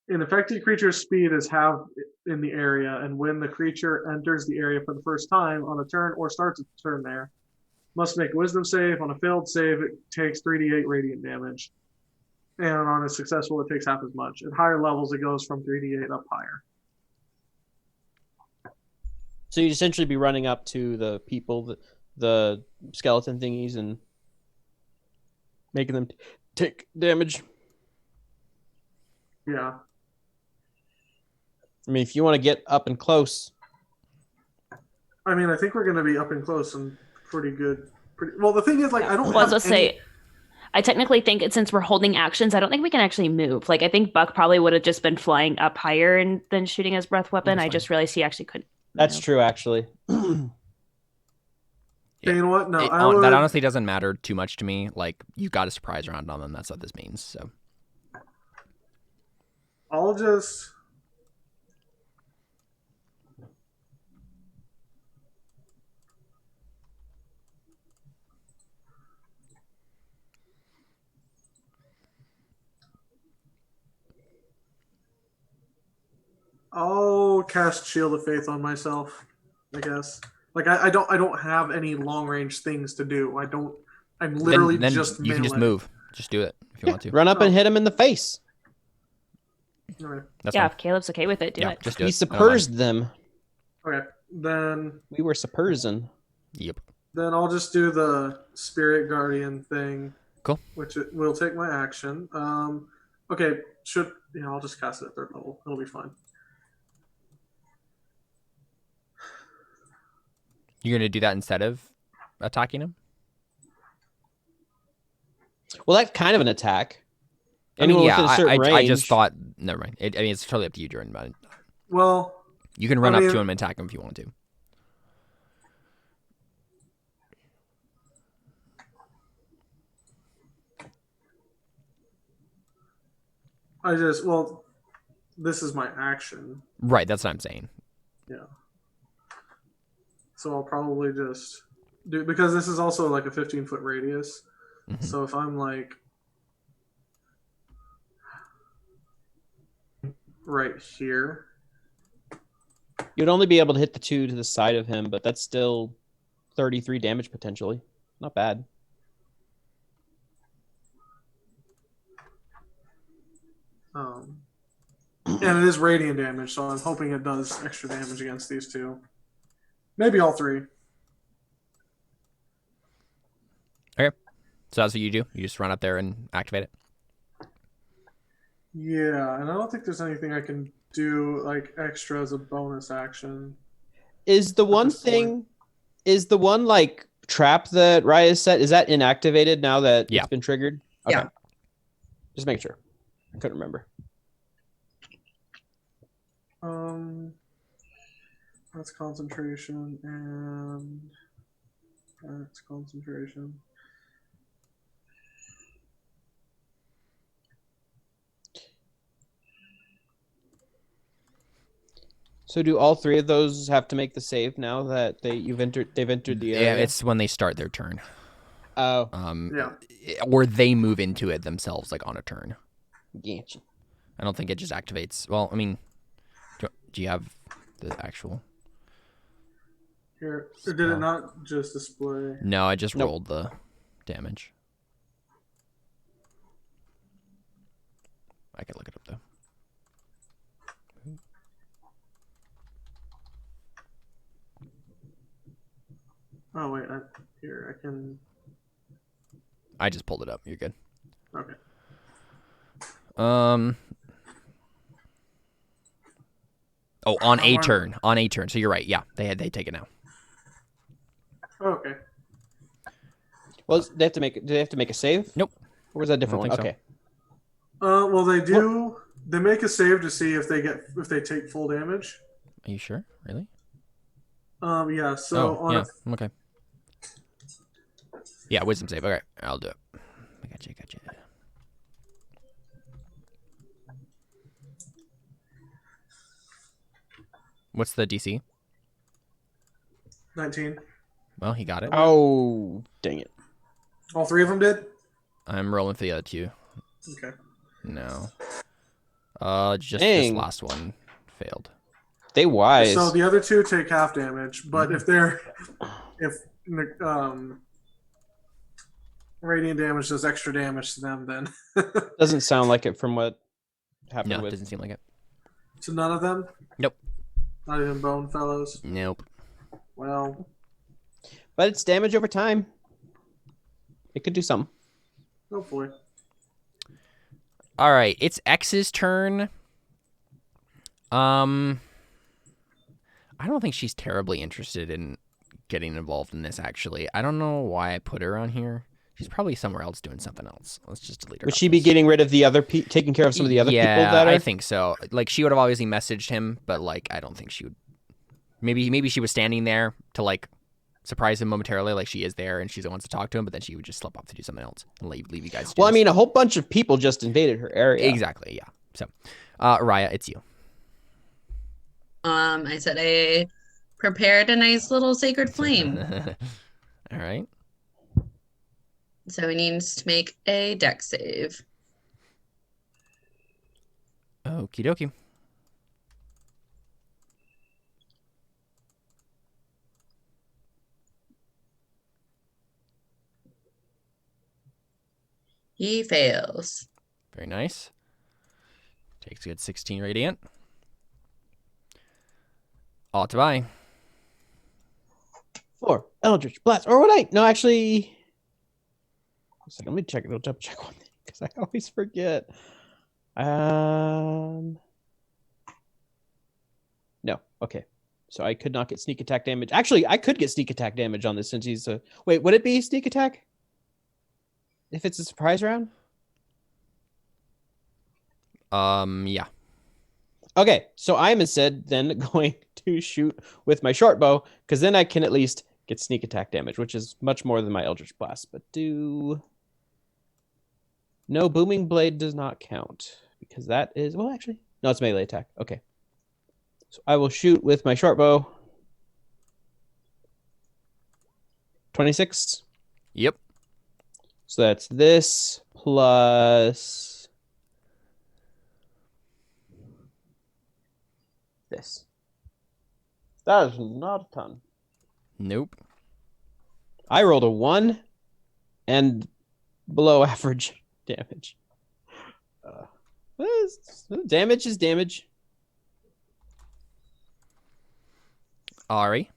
an affected creature's speed is halved in the area, and when the creature enters the area for the first time on a turn or starts a turn there, must make a wisdom save. On a failed save, it takes 3d8 radiant damage. And on a successful, it takes half as much. At higher levels, it goes from 3d8 up higher. So you'd essentially be running up to the people, the skeleton thingies, and making them take damage. Yeah. I mean, if you want to get up and close. I mean, I think we're going to be up and close and pretty good. Well, the thing is, like, I don't Well, have let's any... say, I technically think since we're holding actions, I don't think we can actually move. Like, I think Buck probably would have just been flying up higher and then shooting his breath weapon. I just realized he actually couldn't. That's true, actually. You know what? No, That honestly doesn't matter too much to me. Like, you got a surprise round on them. That's what this means. So I'll just... I'll cast Shield of Faith on myself, I guess. Like I don't have any long range things to do. I'm literally then just you can just move. Just do it if you want to. Run up and hit him in the face. Okay. That's Yeah, fine. if Caleb's okay with it, do Yeah, it. just do We it. I don't mind. suppersed them. Okay. Then We were suppersing. Yep. I'll just do the Spirit Guardian thing. Cool. Which will take my action. Okay, I'll just cast it at 3rd level. It'll be fine. You're gonna do that instead of attacking him? Well, that's kind of an attack. I mean, Anyone yeah. within a certain I range. just thought. Never mind. I mean, it's totally up to you, Jordan. But Well, you can run up mean- to him and attack him if you want to. Well, this is my action. Right, that's what I'm saying. Yeah. So I'll probably just do, because this is also like a 15-foot radius. Mhm. So if I'm like right here, You'd only be able to hit the 2 to the side of him, but that's still 33 damage potentially. Not bad. and it is radiant damage, so I'm hoping it does extra damage against these two. Maybe all three. Okay. So that's what you do? You just run up there and activate it? Yeah, and I don't think there's anything I can do like extra as a bonus action. Is the one this point. thing, is the one like trap that Raya set, is that inactivated now that Yeah. it's been triggered? Yeah. Just make sure. I couldn't remember. That's concentration and that's concentration. So do all three of those have to make the save now that they've entered the Yeah, area? it's when they start their turn. Oh, Yeah. Or they move into it themselves, like on a turn. gotcha. I don't think it just activates. Well, I mean, do you have the actual? Here, did it not just display? No, I just Nope. rolled the damage. I can look it up though. Oh wait, here I can. I just pulled it up. You're good. Okay. Oh, on a turn. On a turn. So you're right. Yeah, they take it now. Okay. Well, do they have to make a save? Nope. Or was that a different I one? don't Okay. Well, they do. They make a save to see if they take full damage. Are you sure? Really? Yeah. So yeah. Okay. Yeah, wisdom save. Okay, I'll do it. I gotcha. What's the DC? 19. Well, he got it. Oh, dang it. All three of them did. I'm rolling for the other two. Okay. No. Just Dang. this last one failed. They wise. So the other two take half damage, but if radiant damage does extra damage to them, then Doesn't sound like it from what happened No, it with. doesn't seem like it. to none of them. Nope. Not even Bone Fellows. Nope. Well, But it's damage over time. It could do something. hopefully. All right, it's X's turn. I don't think she's terribly interested in getting involved in this, actually. I don't know why I put her on here. She's probably somewhere else doing something else. Let's just delete her. Would off she be this. getting rid of the other taking care of some of the other people that are? I think so. Like, she would have obviously messaged him, but, like, I don't think she would. Maybe she was standing there to, like, surprise him momentarily, like she is there and she wants to talk to him, but then she would just slip off to do something else and leave you guys to do Well, I this. mean, a whole bunch of people just invaded her area. Exactly, yeah. So, Raya, it's you. I said I prepared a nice little sacred flame. All right. So he needs to make a dex save. Okie dokie. He fails. Very nice. Takes a good 16 radiant. All to buy. 4 Eldritch Blast. Or what no, actually. A second, let me check. I'll double check one thing because I always forget. No. Okay. So I could not get sneak attack damage. Actually, I could get sneak attack damage on this since he's a. Wait, would it be sneak attack? If it's a surprise round? Yeah. Okay, so I'm instead then going to shoot with my short bow, because then I can at least get sneak attack damage, which is much more than my Eldritch Blast. But no, Booming Blade does not count. because that is actually no, it's melee attack. Okay, so I will shoot with my short bow. 26. Yep. So that's this plus this. That is not a ton. Nope. I rolled a 1 and below average damage. Damage is damage. Ari.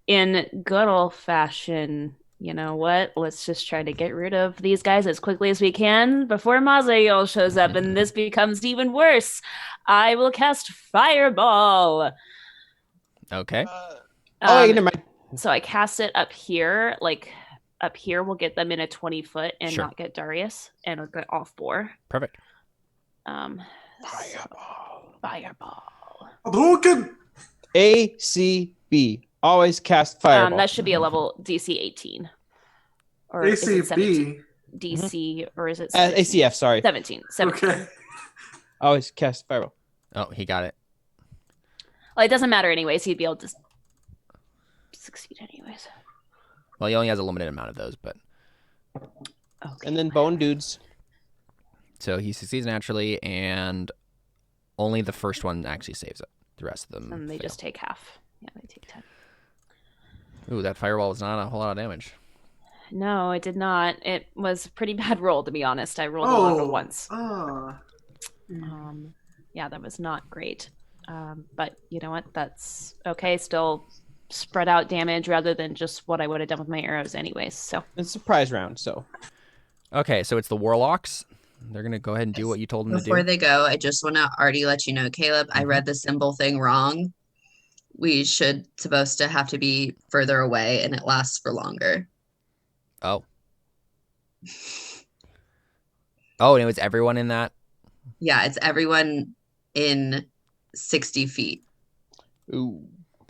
In good old fashion, you know what? Let's just try to get rid of these guys as quickly as we can before Mazael shows up and this becomes even worse. I will cast Fireball. Okay. Never mind. So I cast it up here, like up here will get them in a 20-foot and Sure. not get Darius, and it'll get off 4. Perfect. Fireball. Broken. ACB. Always cast fireball. That should be a level DC 18. Or is it 17? ACB. DC, or is it 17? ACF, sorry. 17. Okay. Always cast fireball. Oh, he got it. Well, it doesn't matter anyways. He'd be able to succeed anyways. Well, he only has a limited amount of those, but Okay. And then bone dudes. so he succeeds naturally, and only the first one actually saves it. The rest of them And they fail. just take half. Yeah, they take 10. Ooh, that fireball was not a whole lot of damage. No, it did not. It was a pretty bad roll, to be honest. I rolled a lot at once. Yeah, that was not great. But you know what? That's okay. Still spread out damage rather than just what I would have done with my arrows anyways. So It's a surprise round, so. Okay, so it's the warlocks. They're gonna go ahead and do what you told them Before to do. they go, I just want to already let you know, Caleb, I read the symbol thing wrong. We should supposed to have to be further away and it lasts for longer. Oh. Oh, and it was everyone in that? Yeah, it's everyone in 60 feet. Ooh.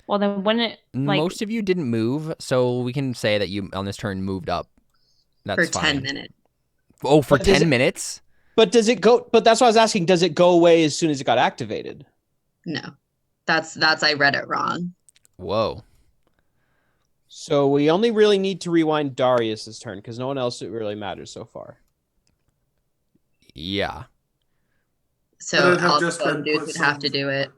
well, then when it like Most of you didn't move, so we can say that you on this turn moved up. That's For fine. 10 minutes. Oh, for But does 10 it- minutes? But does it go? But that's what I was asking. Does it go away as soon as it got activated? No. That's I read it wrong. Whoa. So we only really need to rewind Darius's turn because no one else really matters so far. Yeah. So Would it have all the just bone been dudes put would have some- to do it.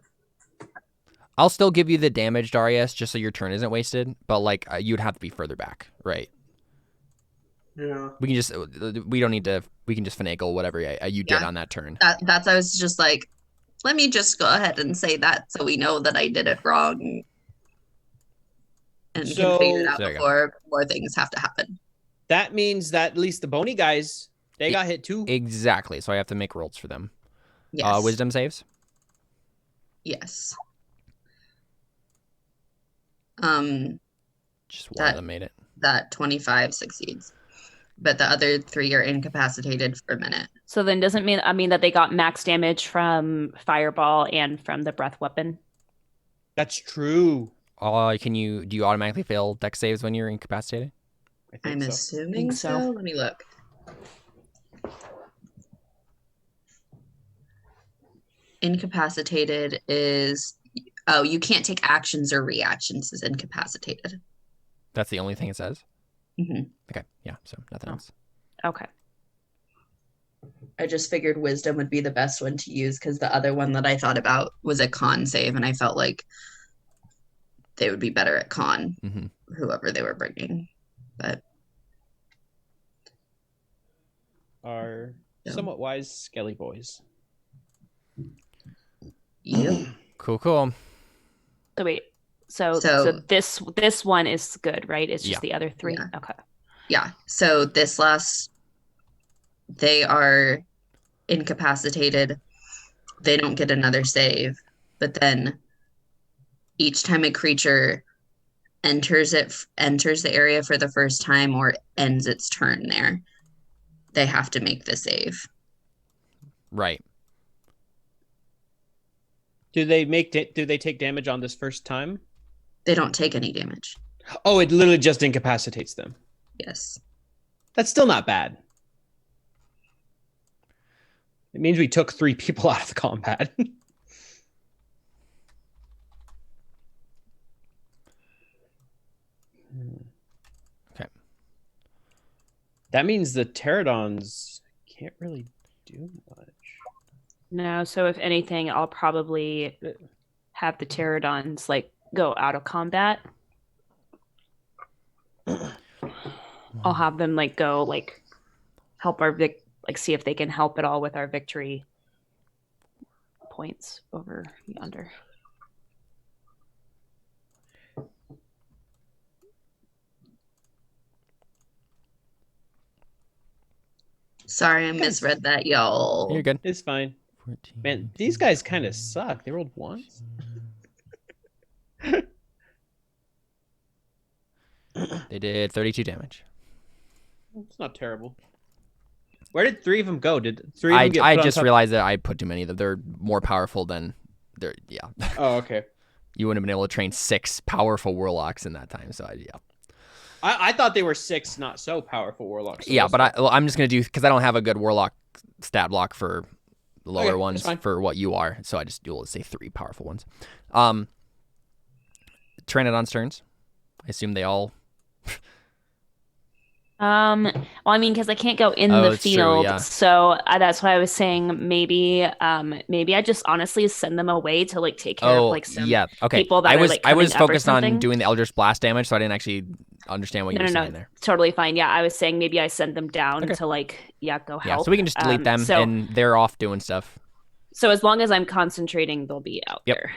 I'll still give you the damage, Darius, just so your turn isn't wasted. But like, you'd have to be further back, right? Yeah. We can just, we don't need to. We can just finagle whatever you did Yeah. on that turn. That's I was just like, let me just go ahead and say that so we know that I did it wrong. And can figure it out There you go. before more things have to happen. That means that at least the bony guys, they got hit too. Exactly. So I have to make rolls for them. Yes. Wisdom saves. Yes. Just one of them made it. That 25 succeeds. But the other 3 are incapacitated for a minute. so then doesn't mean that they got max damage from fireball and from the breath weapon. That's true. Do you automatically fail dex saves when you're incapacitated? I think I'm so. assuming Think so. so. Let me look. Incapacitated is you can't take actions or reactions as incapacitated. That's the only thing it says? Mhm. Okay. Yeah. So nothing Oh. else. Okay. I just figured wisdom would be the best one to use because the other one that I thought about was a con save, and I felt like they would be better at con, Mhm. whoever they were bringing. But Are Yeah. somewhat wise skelly boys. yep. Cool. Cool. So wait. So So- this one is good, right? It's just Yeah. the other 3. Yeah. Okay. Yeah. So this last, they are incapacitated. They don't get another save, but then each time a creature enters the area for the first time or ends its turn there, they have to make the save. Right. Do they take damage on this first time? They don't take any damage. Oh, it literally just incapacitates them. Yes. That's still not bad. It means we took 3 people out of the combat. Okay. That means the pterodons can't really do much. No, so if anything, I'll probably have the pterodons like go out of combat. I'll have them like go like help our like see if they can help at all with our victory points over yonder. Sorry, I misread that, y'all. You're good. It's fine. 14, Man, these guys kind of suck. They rolled 1s. They did 32 damage. It's not terrible. Where did 3 of them go? Did 3 of them get I put on just top? realized that I put too many of them. They're more powerful than they're yeah. Oh, okay. You wouldn't have been able to train 6 powerful warlocks in that time. So yeah. I thought they were 6 not so powerful warlocks. So Yeah, that's but I'm just gonna do because I don't have a good warlock stat block for the lower Okay, that's ones fine. for what you are. So I just do let's say 3 powerful ones. Pteranodon's turns. I assume they all. Well, I mean, because I can't go in Oh, the it's true, field, yeah. so that's why I was saying maybe I just honestly send them away to like take care of like some yeah. Okay. people that I are was like I was coming up or focused on something. doing the Eldritch Blast damage, so I didn't actually understand what you were saying there. Totally fine. Yeah, I was saying maybe I send them down Okay. to like go help. Yeah, so we can just delete them, so, and they're off doing stuff. So as long as I'm concentrating, they'll be out Yep. there.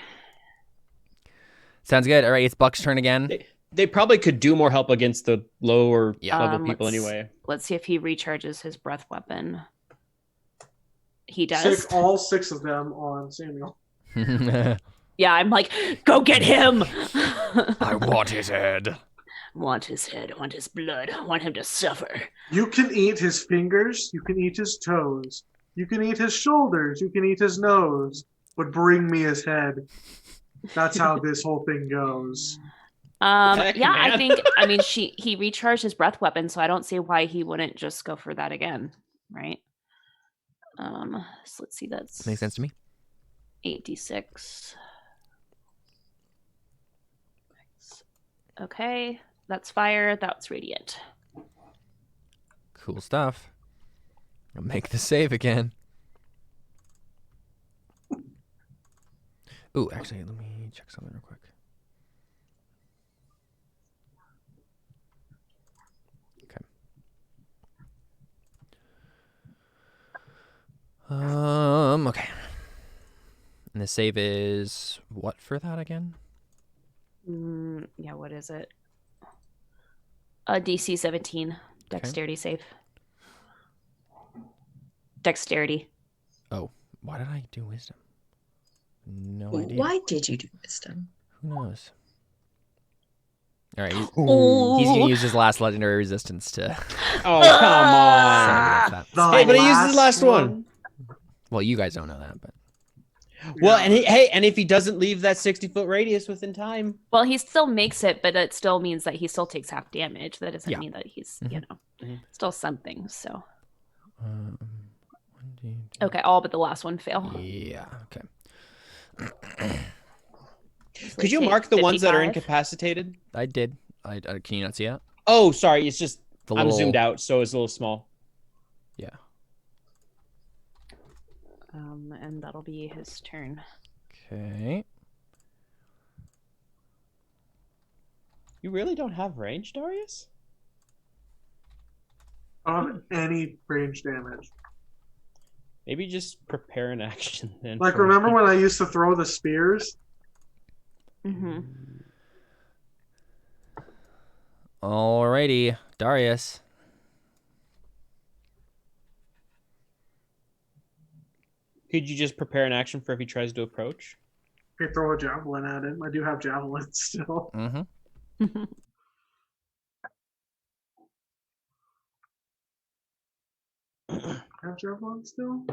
Sounds good. All right, it's Buck's turn again. They probably could do more help against the lower Yeah. level people anyway. Let's see if he recharges his breath weapon. He does. All 6 of them on Samuel. Yeah, I'm like, go get him. I want his head. Want his head, want his blood, want him to suffer. You can eat his fingers, you can eat his toes, you can eat his shoulders, you can eat his nose, but bring me his head. That's how this whole thing goes. Heck, Yeah, man. I think, he recharged his breath weapon, so I don't see why he wouldn't just go for that again, right? So let's see, that's Makes sense to me. 8d6. Okay, that's fire, that's radiant. Cool stuff. I'll make the save again. Ooh, actually, let me check something real quick. Okay. And the save is what for that again? Yeah, what is it? DC 17, dexterity save. Dexterity. Oh, why did I do wisdom? No idea. Why did you do wisdom? Who knows? All right, he's Oh, gonna use his last legendary resistance to. Oh, come on. celebrate that. The Hey, but he used his last one. Well, you guys don't know that, but Well, and if he doesn't leave that 60-foot radius within time. well, he still makes it, but it still means that he still takes half damage. That doesn't Yeah. mean that he's, Mhm. still something. So, 1, 2, okay, all but the last one fail. yeah, okay. So Could you take mark the ones that are 55. incapacitated? I did. I can you not see that? Oh, sorry. It's just The I'm little zoomed out, so it's a little small. Yeah. And that'll be his turn. Okay. You really don't have range, Darius? I don't have any range damage. Maybe just prepare an action then. Like, for remember me. when I used to throw the spears? Mm-hmm. Alrighty, Darius. Could you just prepare an action for if he tries to approach? I could throw a javelin at him. I do have javelins still. Mm-hmm. I have javelins still?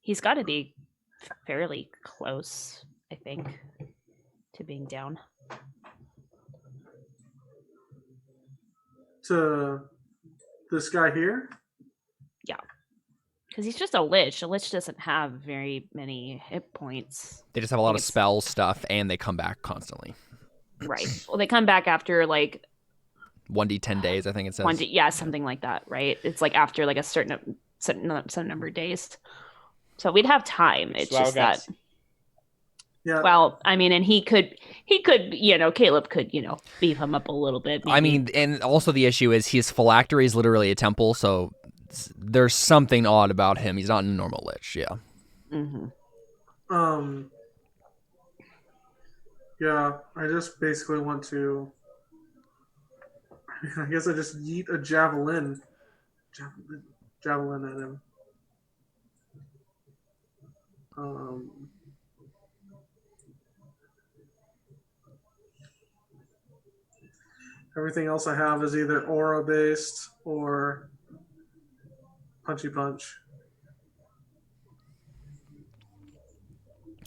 he's got to be fairly close, I think, to being down. To this guy here? Because he's just a lich. A lich doesn't have very many hit points. They just have a lot of It's- spell stuff, and they come back constantly. Right. Well, they come back after like 1d10 days, I think it says. yeah, something like that, right? It's like after like a certain number of days. So we'd have time. It's Swag just that. guys. Yeah. Well, I mean, and he could, Caleb could, beef him up a little bit. I maybe. mean, and also the issue is his phylactery is literally a temple, so there's something odd about him. He's not a normal lich, yeah. Mm-hmm. Yeah, I just basically want to. I guess I just yeet a javelin at him. Everything else I have is either aura based or punchy punch.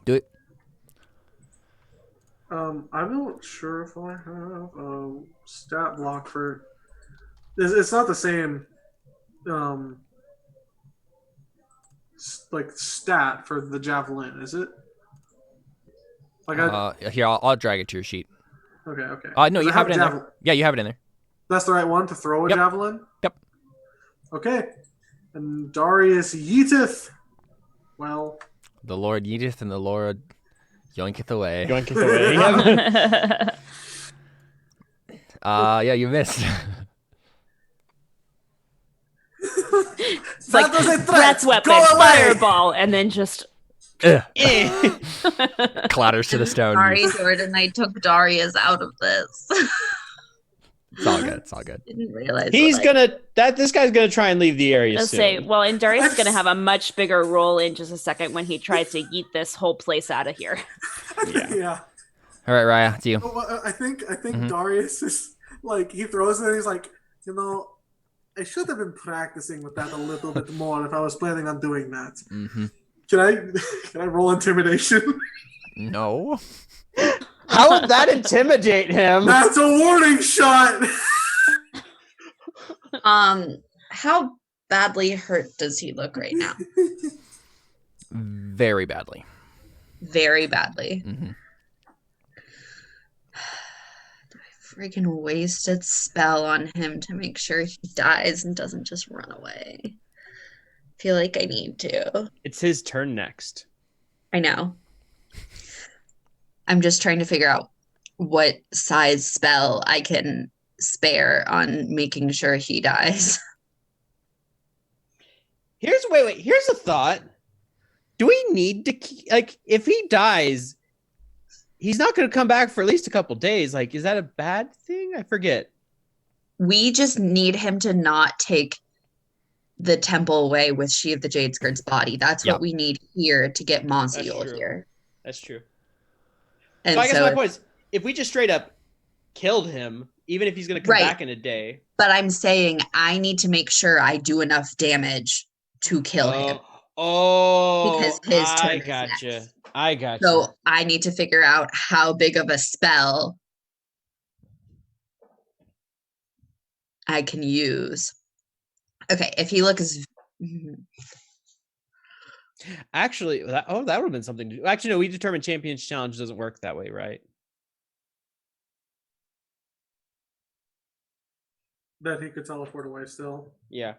Do it. I'm not sure if I have a stat block for. It's not the same, like stat for the javelin, is it? Like Here, I'll drag it to your sheet. Okay. No, you have it in there. Yeah, you have it in there. That's the right one to throw a Yep. javelin? Yep. Okay. And Darius yeeteth. Well. The Lord yeeteth and the Lord yoinketh away. Yoinketh away. Yeah, you missed. It's like That was a threat. breath weapon, Go away. fireball, and then just Clatters to the stone. Sorry, Jordan. I took Darius out of this. It's all good. It's all good. Didn't realize. This guy's gonna try and leave the area Let's soon. say, well, and Darius is going to have a much bigger role in just a second when he tries to yeet this whole place out of here. Yeah. All right, Raya, it's you. Well, I think Mhm. Darius is like, he throws it and he's like, I should have been practicing with that a little bit more if I was planning on doing that. Mm-hmm. Can I roll intimidation? No. How would that intimidate him? That's a warning shot. How badly hurt does he look right now? Very badly. Very badly. Mm-hmm. Freaking wasted spell on him to make sure he dies and doesn't just run away. Feel like I need to. It's his turn next. I know. I'm just trying to figure out what size spell I can spare on making sure he dies. Here's a thought. Do we need to if he dies, he's not going to come back for at least a couple days. Like, is that a bad thing? I forget. We just need him to not take the temple away with She of the Jade Skirt's body. That's Yep. what we need here to get That's Monsiul true. here. That's true. And So I guess my point is, if we just straight up killed him, even if he's going to come Right. back in a day. but I'm saying I need to make sure I do enough damage to kill him. Oh, Because his turn I is gotcha. next. I gotcha. So I need to figure out how big of a spell I can use. Okay, if he looks Actually, that would have been something to do. Actually, no, we determined Champions Challenge doesn't work that way, right? That he could teleport away still. Yeah.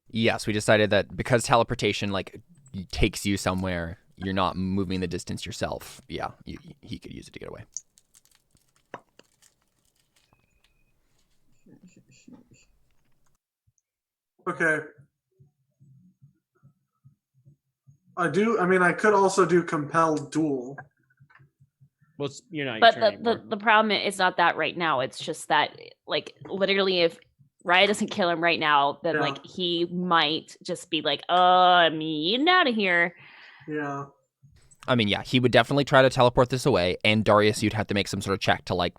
Yes, we decided that because teleportation takes you somewhere, you're not moving the distance yourself. Yeah, he could use it to get away. Okay. I could also do compelled duel. Well, you're not. But your turn anymore. the problem is not that right now. It's just that, literally, if Raya doesn't kill him right now, then, Yeah. he might just be like, I'm eating out of here. Yeah. I mean, yeah, he would definitely try to teleport this away, and Darius, you'd have to make some sort of check to,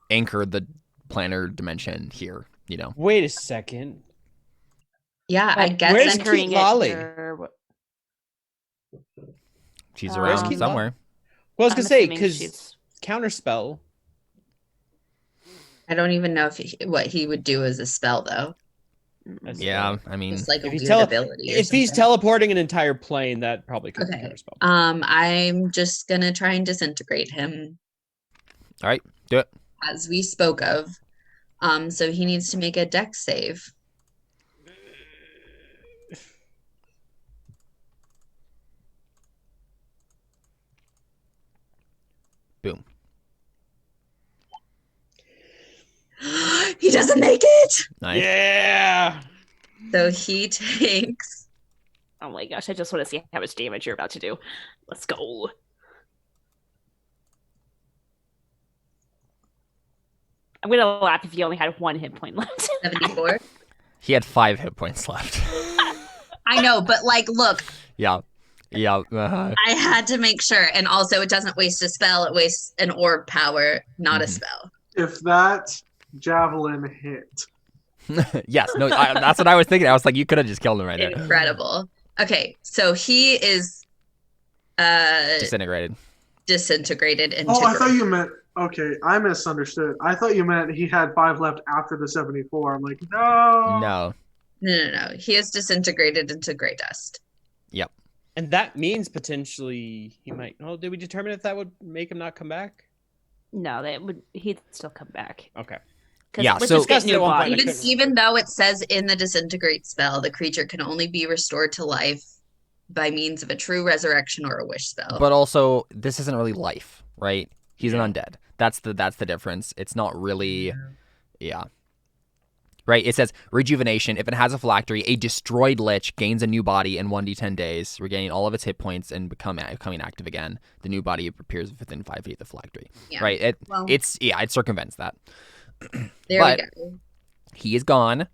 anchor the planar dimension here, Wait a second. Yeah, I But guess where's I'm Keith entering Lolly? She's Where's around Keith somewhere. Well, I was I'm gonna say assuming because she's counterspell. I don't even know what he would do as a spell though. That's Yeah, fair. I mean, Just like a If he's weird ability or if he's something. teleporting an entire plane, that probably could be Okay. counterspell. I'm just gonna try and disintegrate him all right, do it. as we spoke of. So he needs to make a dex save. Boom. He doesn't make it. Nice. Yeah. So he takes Oh my gosh, I just want to see how much damage you're about to do. Let's go. I'm gonna laugh if you only had 1 hit point left. 74. He had 5 hit points left. I know, but like, look, Yeah. I had to make sure. And also, it doesn't waste a spell, it wastes an orb power, not a Mhm. spell. If that javelin hit, Yes. No. That's what I was thinking. I was like, you could have just killed him right there. Incredible. Okay, so he is Disintegrated. disintegrated into oh, I thought gray. you meant. Okay, I misunderstood. I thought you meant he had 5 left after the 74. I'm like, no. No. No. He is disintegrated into gray dust. And that means potentially he might. Oh, did we determine if that would make him not come back? No, he'd still come back. Okay. Yeah, let's so- just get Discussed it new at one point, body. I couldn't Even though it says in the disintegrate spell, the creature can only be restored to life by means of a true resurrection or a wish spell. But also, this isn't really life, right? He's Yeah. an undead. That's the difference. It's not really, yeah. Right. It says rejuvenation. If it has a phylactery, a destroyed lich gains a new body in 1d10 days, regaining all of its hit points and becoming active again. The new body appears within 5 feet of the phylactery. Yeah. Right. It Well, it circumvents that. there but- we go. He is gone.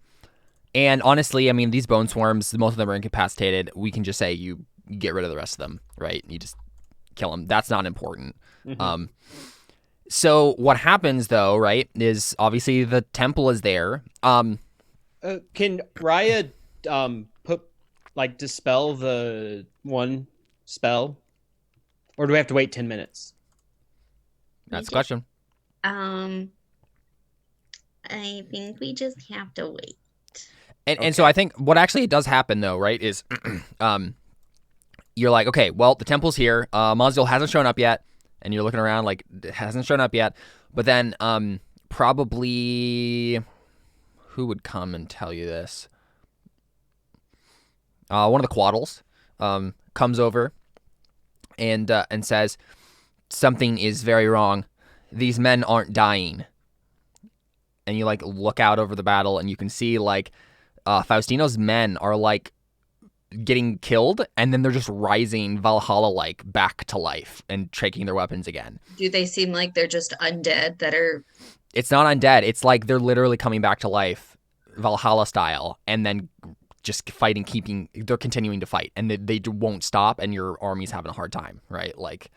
And honestly, I mean, these bone swarms, most of them are incapacitated. We can just say you get rid of the rest of them, right? You just kill them. That's not important. Mhm. So what happens though, right, is obviously the temple is there. Can Raya dispel the one spell, or do we have to wait 10 minutes? That's the question. I think we just have to wait. And so I think what actually does happen though, right, is you're like, okay, well, the temple's here. Mazil hasn't shown up yet. And you're looking around like it hasn't shown up yet. But then probably who would come and tell you this? One of the quaddles comes over and says something is very wrong. These men aren't dying. And you like look out over the battle and you can see like Faustino's men are like getting killed, and then they're just rising Valhalla-like back to life and taking their weapons again. Do they seem like they're just undead that are... It's not undead. It's like they're literally coming back to life, Valhalla style, and then just fighting, they're continuing to fight, and they won't stop, and your army's having a hard time, right? Like,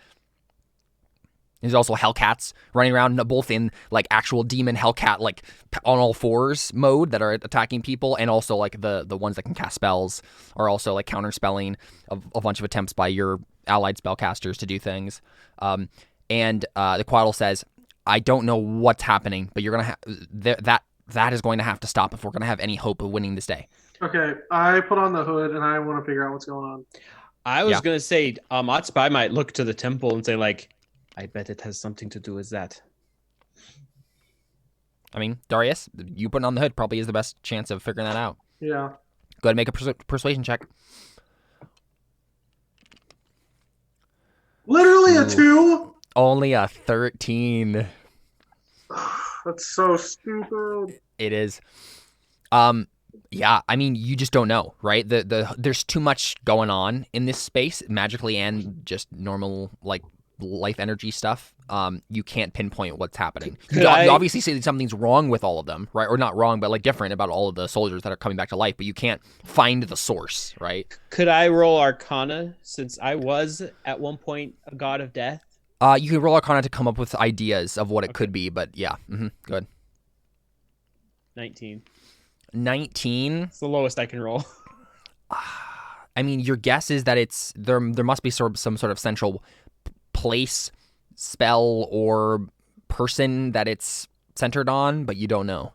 there's also Hellcats running around, both in like actual demon Hellcat, like on all fours mode that are attacking people, and also like the ones that can cast spells are also like counterspelling a bunch of attempts by your allied spellcasters to do things. And the Quaddle says, "I don't know what's happening, but you're gonna that is going to have to stop if we're gonna have any hope of winning this day." Okay, I put on the hood and I want to figure out what's going on. I was Yeah. gonna say, Atsubai might look to the temple and say, like, I bet it has something to do with that. I mean, Darius, you putting on the hood probably is the best chance of figuring that out. Yeah. Go ahead and make a persuasion check. Literally a Ooh. 2? Only a 13. That's so stupid. It is. Yeah, I mean, you just don't know, right? There's too much going on in this space, magically and just normal like life energy stuff. You can't pinpoint what's happening. You obviously see that something's wrong with all of them, right? Or not wrong, but like different about all of the soldiers that are coming back to life, but you can't find the source, right? Could I roll Arcana, since I was at one point a god of death? You can roll Arcana to come up with ideas of what it could be, but yeah, good. 19. 19. It's the lowest I can roll. I mean, your guess is that it's there. There must be some sort of central place, spell, or person that it's centered on, but you don't know.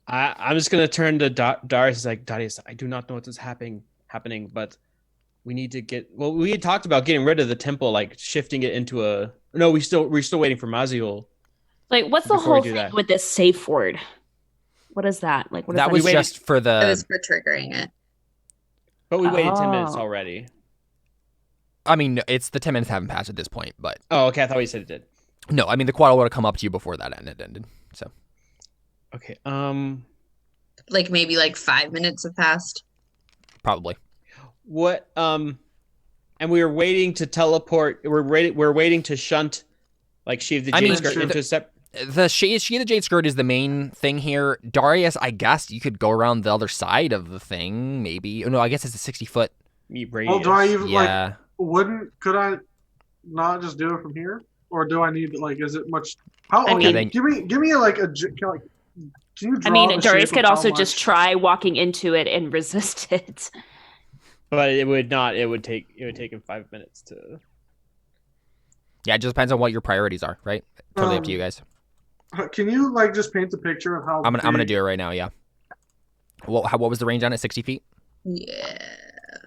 I'm just gonna turn to Darius. Like, Darius, I do not know what is happening, but we need to get. Well, we had talked about getting rid of the temple, like shifting it into a. No, we're still waiting for Maziul. Like, what's the Before we whole do thing that. with this safe word? What is that? Like, what That is was just for It was the. for triggering it. But we waited 10 minutes Oh. already. I mean, it's the 10 minutes haven't passed at this point, but Oh, okay. I thought we said it did. no. I mean, the quad would have come up to you before that ended. So Okay. Like maybe like 5 minutes have passed. probably. What? And we were waiting to teleport. We're waiting to shunt, like Sheath the I mean, Jade Skirt into a step. The she of the Jade Skirt is the main thing here. Darius, I guess you could go around the other side of the thing, maybe. Oh, no, I guess it's a 60-foot. Radius. Well, do I even Yeah. could I not just do it from here, or do I need like? Is it much? How? I Okay, mean- give me like a. Can you draw I mean, the Darius shape could of how also just much- try walking into it and resist it. But it would not. It would take him 5 minutes to. Yeah, it just depends on what your priorities are, right? Totally up to you guys. Can you like just paint a picture of how? I'm gonna do it right now. Yeah. Well, what was the range on it? 60 feet. Yeah.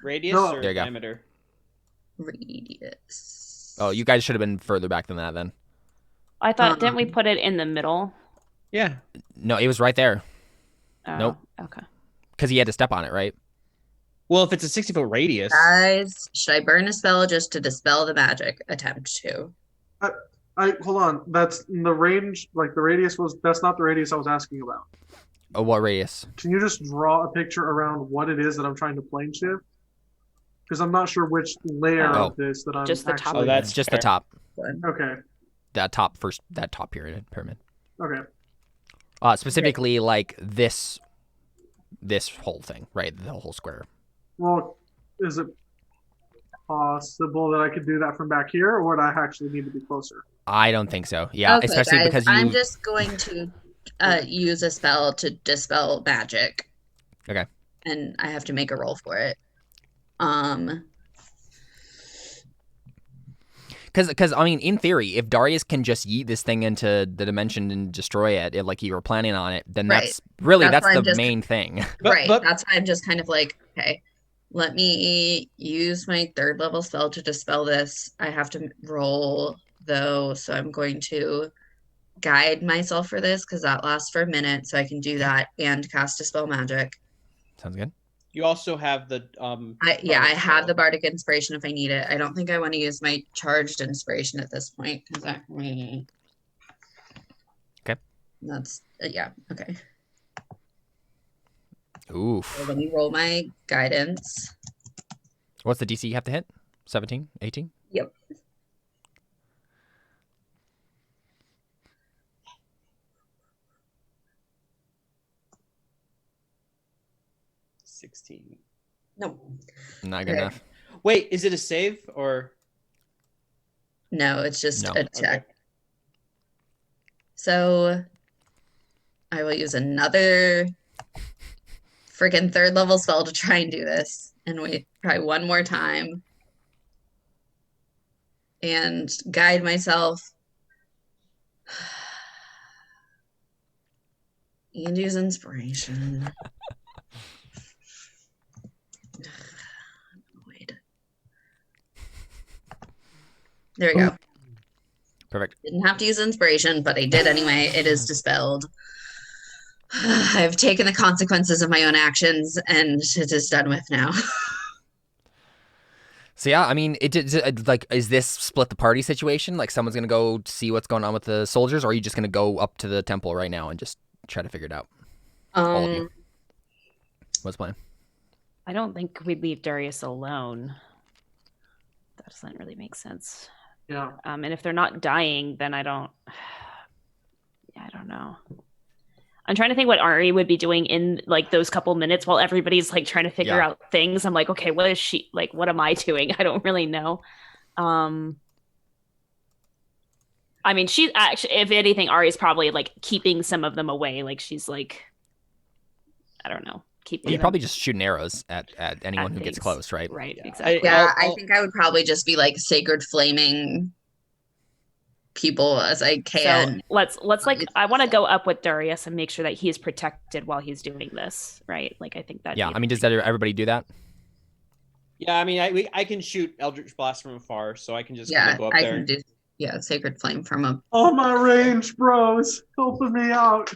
Radius No. or There you go. diameter? Radius. Oh, you guys should have been further back than that then. I thought, didn't we put it in the middle? Yeah. No, it was right there Oh, Nope. Okay. because he had to step on it, right? Well, if it's a 60-foot radius. Guys, should I burn a spell just to dispel the magic? Attempt to. Hold on. That's the range. Like the radius was. That's not the radius I was asking about. Oh, what radius? Can you just draw a picture around what it is that I'm trying to plane shift? Because I'm not sure which layer Oh. of this that I'm Just the top. actually. Oh, that's It's just fair. the top. Okay. That top pyramid. Okay. Specifically like this whole thing, right? The whole square. Well, is it possible that I could do that from back here, or would I actually need to be closer? I don't think so. Yeah, Okay, especially guys, because you. I'm just going to use a spell to dispel magic. Okay. And I have to make a roll for it. Because I mean, in theory, if Darius can just yeet this thing into the dimension and destroy it, like you were planning on it, then Right. that's really That's why the I'm just- main thing. right. but- That's why I'm just kind of like, okay, let me use my 3rd level spell to dispel this. I have to roll though, so I'm going to guide myself for this because that lasts for a minute, so I can do that and cast dispel magic. Sounds good. You also have the I Bardic have spell. the bardic inspiration if I need it. I don't think I want to use my charged inspiration at this point because that. Okay. That's yeah. Okay. Oof. So let me roll my guidance. What's the DC you have to hit? 17? 18? Yep. $16. No. Not good Okay. enough. Wait, is it a save or? No, it's just No. a check. So I will use another freaking 3rd level spell to try and do this. And wait, try one more time. And guide myself. And use inspiration. Wait. There we go. Perfect. Didn't have to use inspiration, but I did anyway. It is dispelled. I've taken the consequences of my own actions, and it is done with now. So yeah, I mean, like, is this split the party situation? Like, someone's gonna go see what's going on with the soldiers, or are you just gonna go up to the temple right now and just try to figure it out? All of you. What's the plan? I don't think we'd leave Darius alone. That doesn't really make sense. Yeah. And if they're not dying, then I don't. Yeah, I don't know. I'm trying to think what Ari would be doing in like those couple minutes while everybody's like trying to figure Yeah. out things. I'm like, okay, what is she like? What am I doing? I don't really know. I mean, she's actually, if anything, Ari's probably like keeping some of them away. Like she's like I don't know, keep You're them probably just shooting arrows at anyone at who gets things. close, right? Right, Yeah. exactly. Yeah, I'll- I think I would probably just be like sacred flaming people as I So can. let's like, I want to go up with Darius and make sure that he's protected while he's doing this, right? Like, I think that. Yeah, I mean, does everybody do that? Yeah, I mean, I can shoot Eldritch Blast from afar, so I can just Yeah, go up I there. can do sacred flame from a. All my range bros helping me out.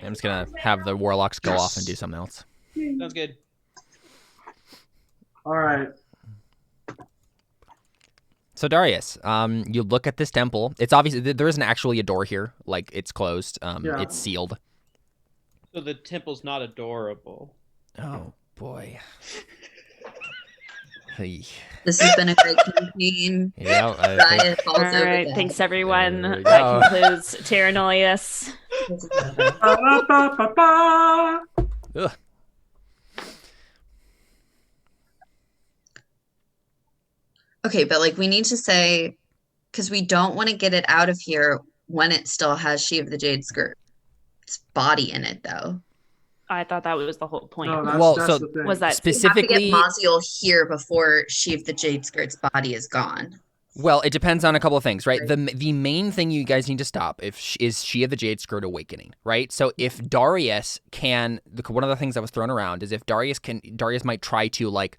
I'm just gonna have the warlocks go off and do something else. Sounds good. All right. So Darius, you look at this temple. It's obvious there isn't actually a door here. Like, it's closed. Yeah. It's sealed. So the temple's not adorable. Oh boy. Hey. This has been a great campaign. Yeah. Ryan falls All over right, dead. thanks everyone. There we That go. concludes Terra Nullius. Ba-ba-ba-ba-ba. Ugh. Okay, but like we need to say, because we don't want to get it out of here when it still has She of the Jade Skirt's body in it, though. I thought that was the whole point. No, that's, Well, that's so the thing. Was that We have to Specifically, get Maziel here before She of the Jade Skirt's body is gone. well, it depends on a couple of things, right? Right. The main thing you guys need to stop is She of the Jade Skirt awakening, right? So if Darius can, one of the things that was thrown around is if Darius might try to like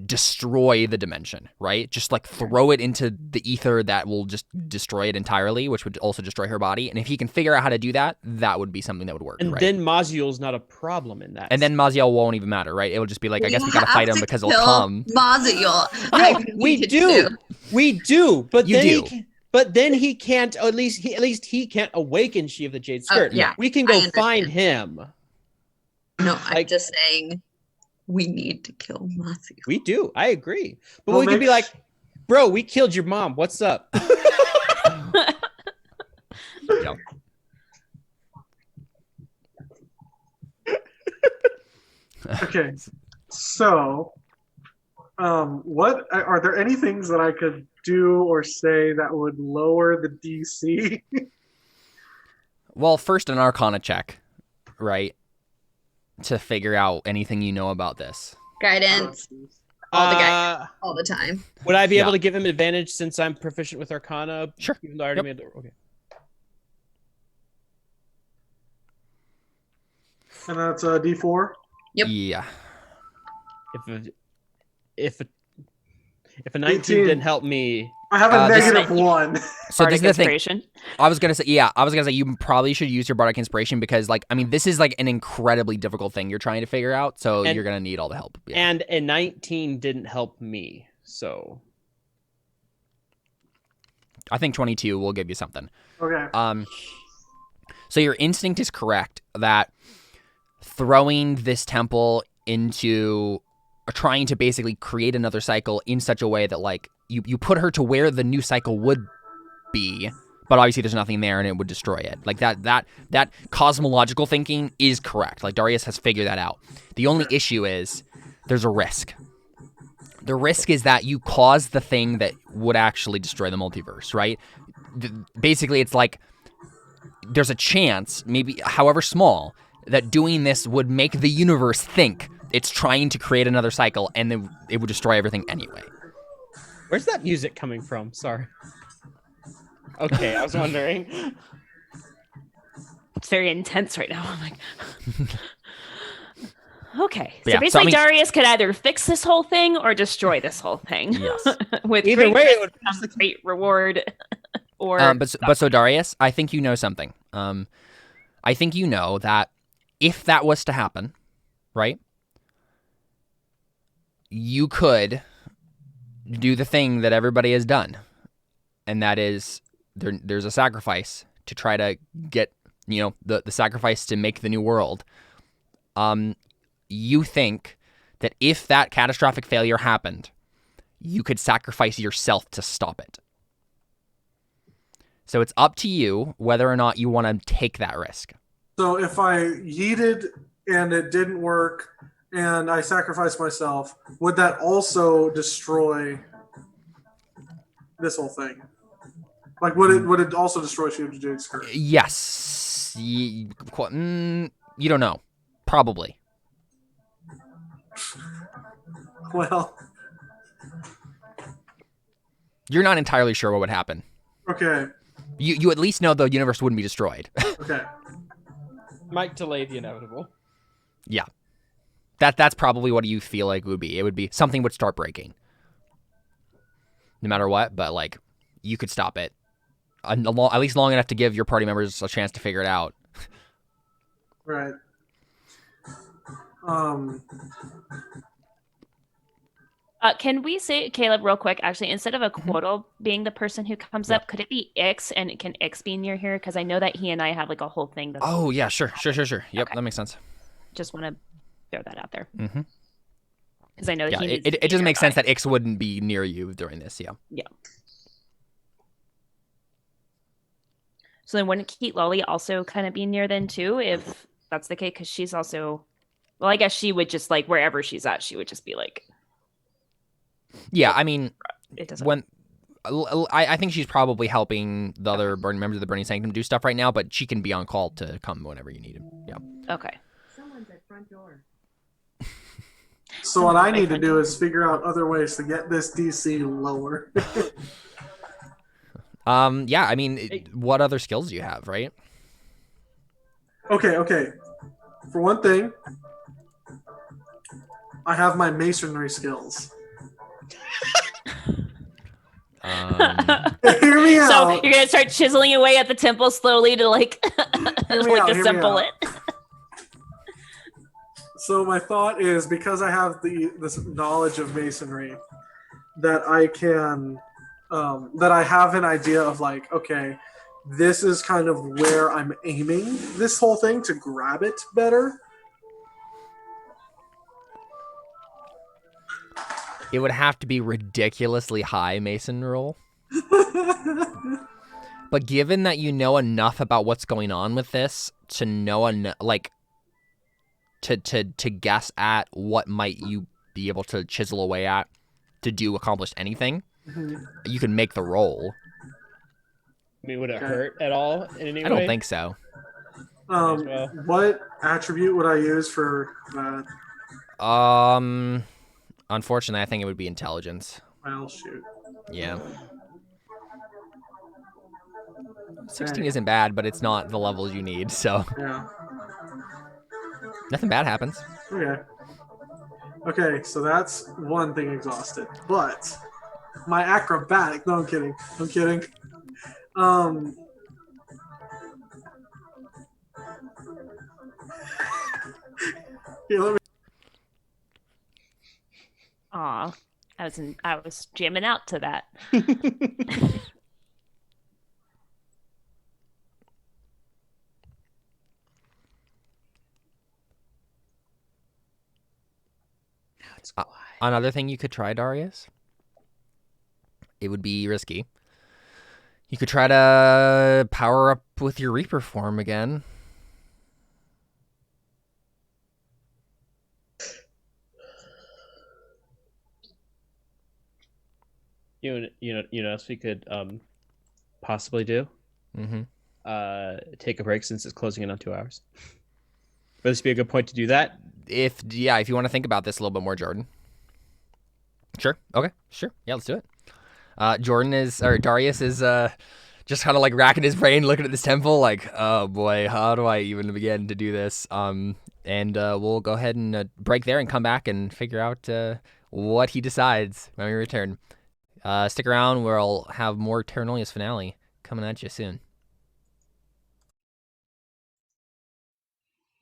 destroy the dimension, right? Just like throw it into the ether that will just destroy it entirely, which would also destroy her body. And if he can figure out how to do that, that would be something that would work, And right? then Maziel's not a problem in that. And then Maziel won't even matter, right? It will just be like, I guess we gotta fight him because he'll come. Maziel. No, we do. We do. But You then do. but then he can't. At least he can't awaken She of the Jade Skirt. yeah, we can I go find understand. him. No, I'm Like- just saying we need to kill Maziel. We do. I agree. But Well, we could be like, bro, we killed your mom. What's up? Yeah. Okay, so, what are there any things that I could do or say that would lower the DC? Well, first an Arcana check, right? To figure out anything you know about this. Guidance all the guys all the time. Would I be Yeah. able to give him advantage since I'm proficient with Arcana? Sure. Even though I already made the okay. And that's a D4. Yep. Yeah. If a 19 18. didn't help me, I have a This- negative 1. So this Bardic is the thing. inspiration. I was gonna say you probably should use your bardic inspiration because like I mean this is like an incredibly difficult thing you're trying to figure out, so And- you're gonna need all the help. Yeah. and a 19 didn't help me. So I think 22 will give you something. Okay. So your instinct is correct that throwing this temple into trying to basically create another cycle in such a way that like you put her to where the new cycle would be, but obviously there's nothing there and it would destroy it. Like that cosmological thinking is correct. Like Darius has figured that out. The only issue is there's a risk. The risk is that you cause the thing that would actually destroy the multiverse, right? Basically, it's like there's a chance, maybe however small, that doing this would make the universe think it's trying to create another cycle and then it would destroy everything anyway. where's that music coming from? Sorry. Okay, I was wondering. It's very intense right now. I'm like, okay. So Yeah, so, basically, I mean- Darius could either fix this whole thing or destroy this whole thing. Yes. With Either great way, risk it would comes great reward. Or But so Darius, I think you know something. I think you know that if that was to happen, right? You could do the thing that everybody has done, and that is there's a sacrifice to try to get the sacrifice to make the new world. You think that if that catastrophic failure happened, you could sacrifice yourself to stop it. So it's up to you whether or not you want to take that risk. So if I yeeted and it didn't work and I sacrificed myself, would that also destroy this whole thing? Like, would it also destroy Shield of Jade's curse? Yes. You don't know. Probably. Well, You're not entirely sure what would happen. okay. You at least know the universe wouldn't be destroyed. Okay. Might delay the inevitable. Yeah. That's probably what you feel like it would be. It would be something would start breaking. No matter what, but like you could stop it. At least long enough to give your party members a chance to figure it out. Right. Can we say, Caleb, real quick, actually, instead of a Quotal being the person who comes up, could it be Ix, and can Ix be near here? Because I know that he and I have like a whole thing. That's Oh, yeah, sure. Yep, Okay. that makes sense. Just want to throw that out there. Mm-hmm. Because I know that Yeah, he needs to it be doesn't make sense nearby. that Ix wouldn't be near you during this, yeah. Yeah. So then wouldn't Keat Lolly also kind of be near then too, if that's the case? Because she's also, well, I guess she would just like wherever she's at, she would just be like, Yeah, I mean, it doesn't. when I think she's probably helping the other members of the Burning Sanctum do stuff right now, but she can be on call to come whenever you need him. Yeah. Okay. Someone's at front door. So what I need to do is figure out other ways to get this DC lower. Yeah, I mean, what other skills do you have, right? Okay. For one thing, I have my masonry skills. Hear me So out. you're gonna start chiseling away at the temple slowly to like, Hear me out, hear me assemble out. it. So my thought is, because I have this knowledge of masonry, that I can, that I have an idea of like, okay, this is kind of where I'm aiming this whole thing to grab it better. It would have to be ridiculously high Mason roll. But given that you know enough about what's going on with this to know to guess at what might you be able to chisel away at to accomplish anything, you can make the roll. I mean, would it hurt at all in any way? I don't think so. well. What attribute would I use for that? Unfortunately, I think it would be intelligence. Well, shoot. Yeah. 16 isn't bad, but it's not the levels you need, so Yeah. nothing bad happens. Okay, so that's one thing exhausted. But my acrobatic, no, I'm kidding. Here, let me. Aw, I was jamming out to that. Another thing you could try, Darius, it would be risky. You could try to power up with your Reaper form again. You know what else we could possibly do? Take a break since it's closing in on 2 hours. Would this be a good point to do that? If you want to think about this a little bit more, Jordan. Sure. Okay. Sure. Yeah, let's do it. Darius is just kind of like racking his brain, looking at this temple, like, oh boy, how do I even begin to do this? And we'll go ahead and break there and come back and figure out what he decides when we return. Stick around, where I'll have more Terra Nullius finale coming at you soon.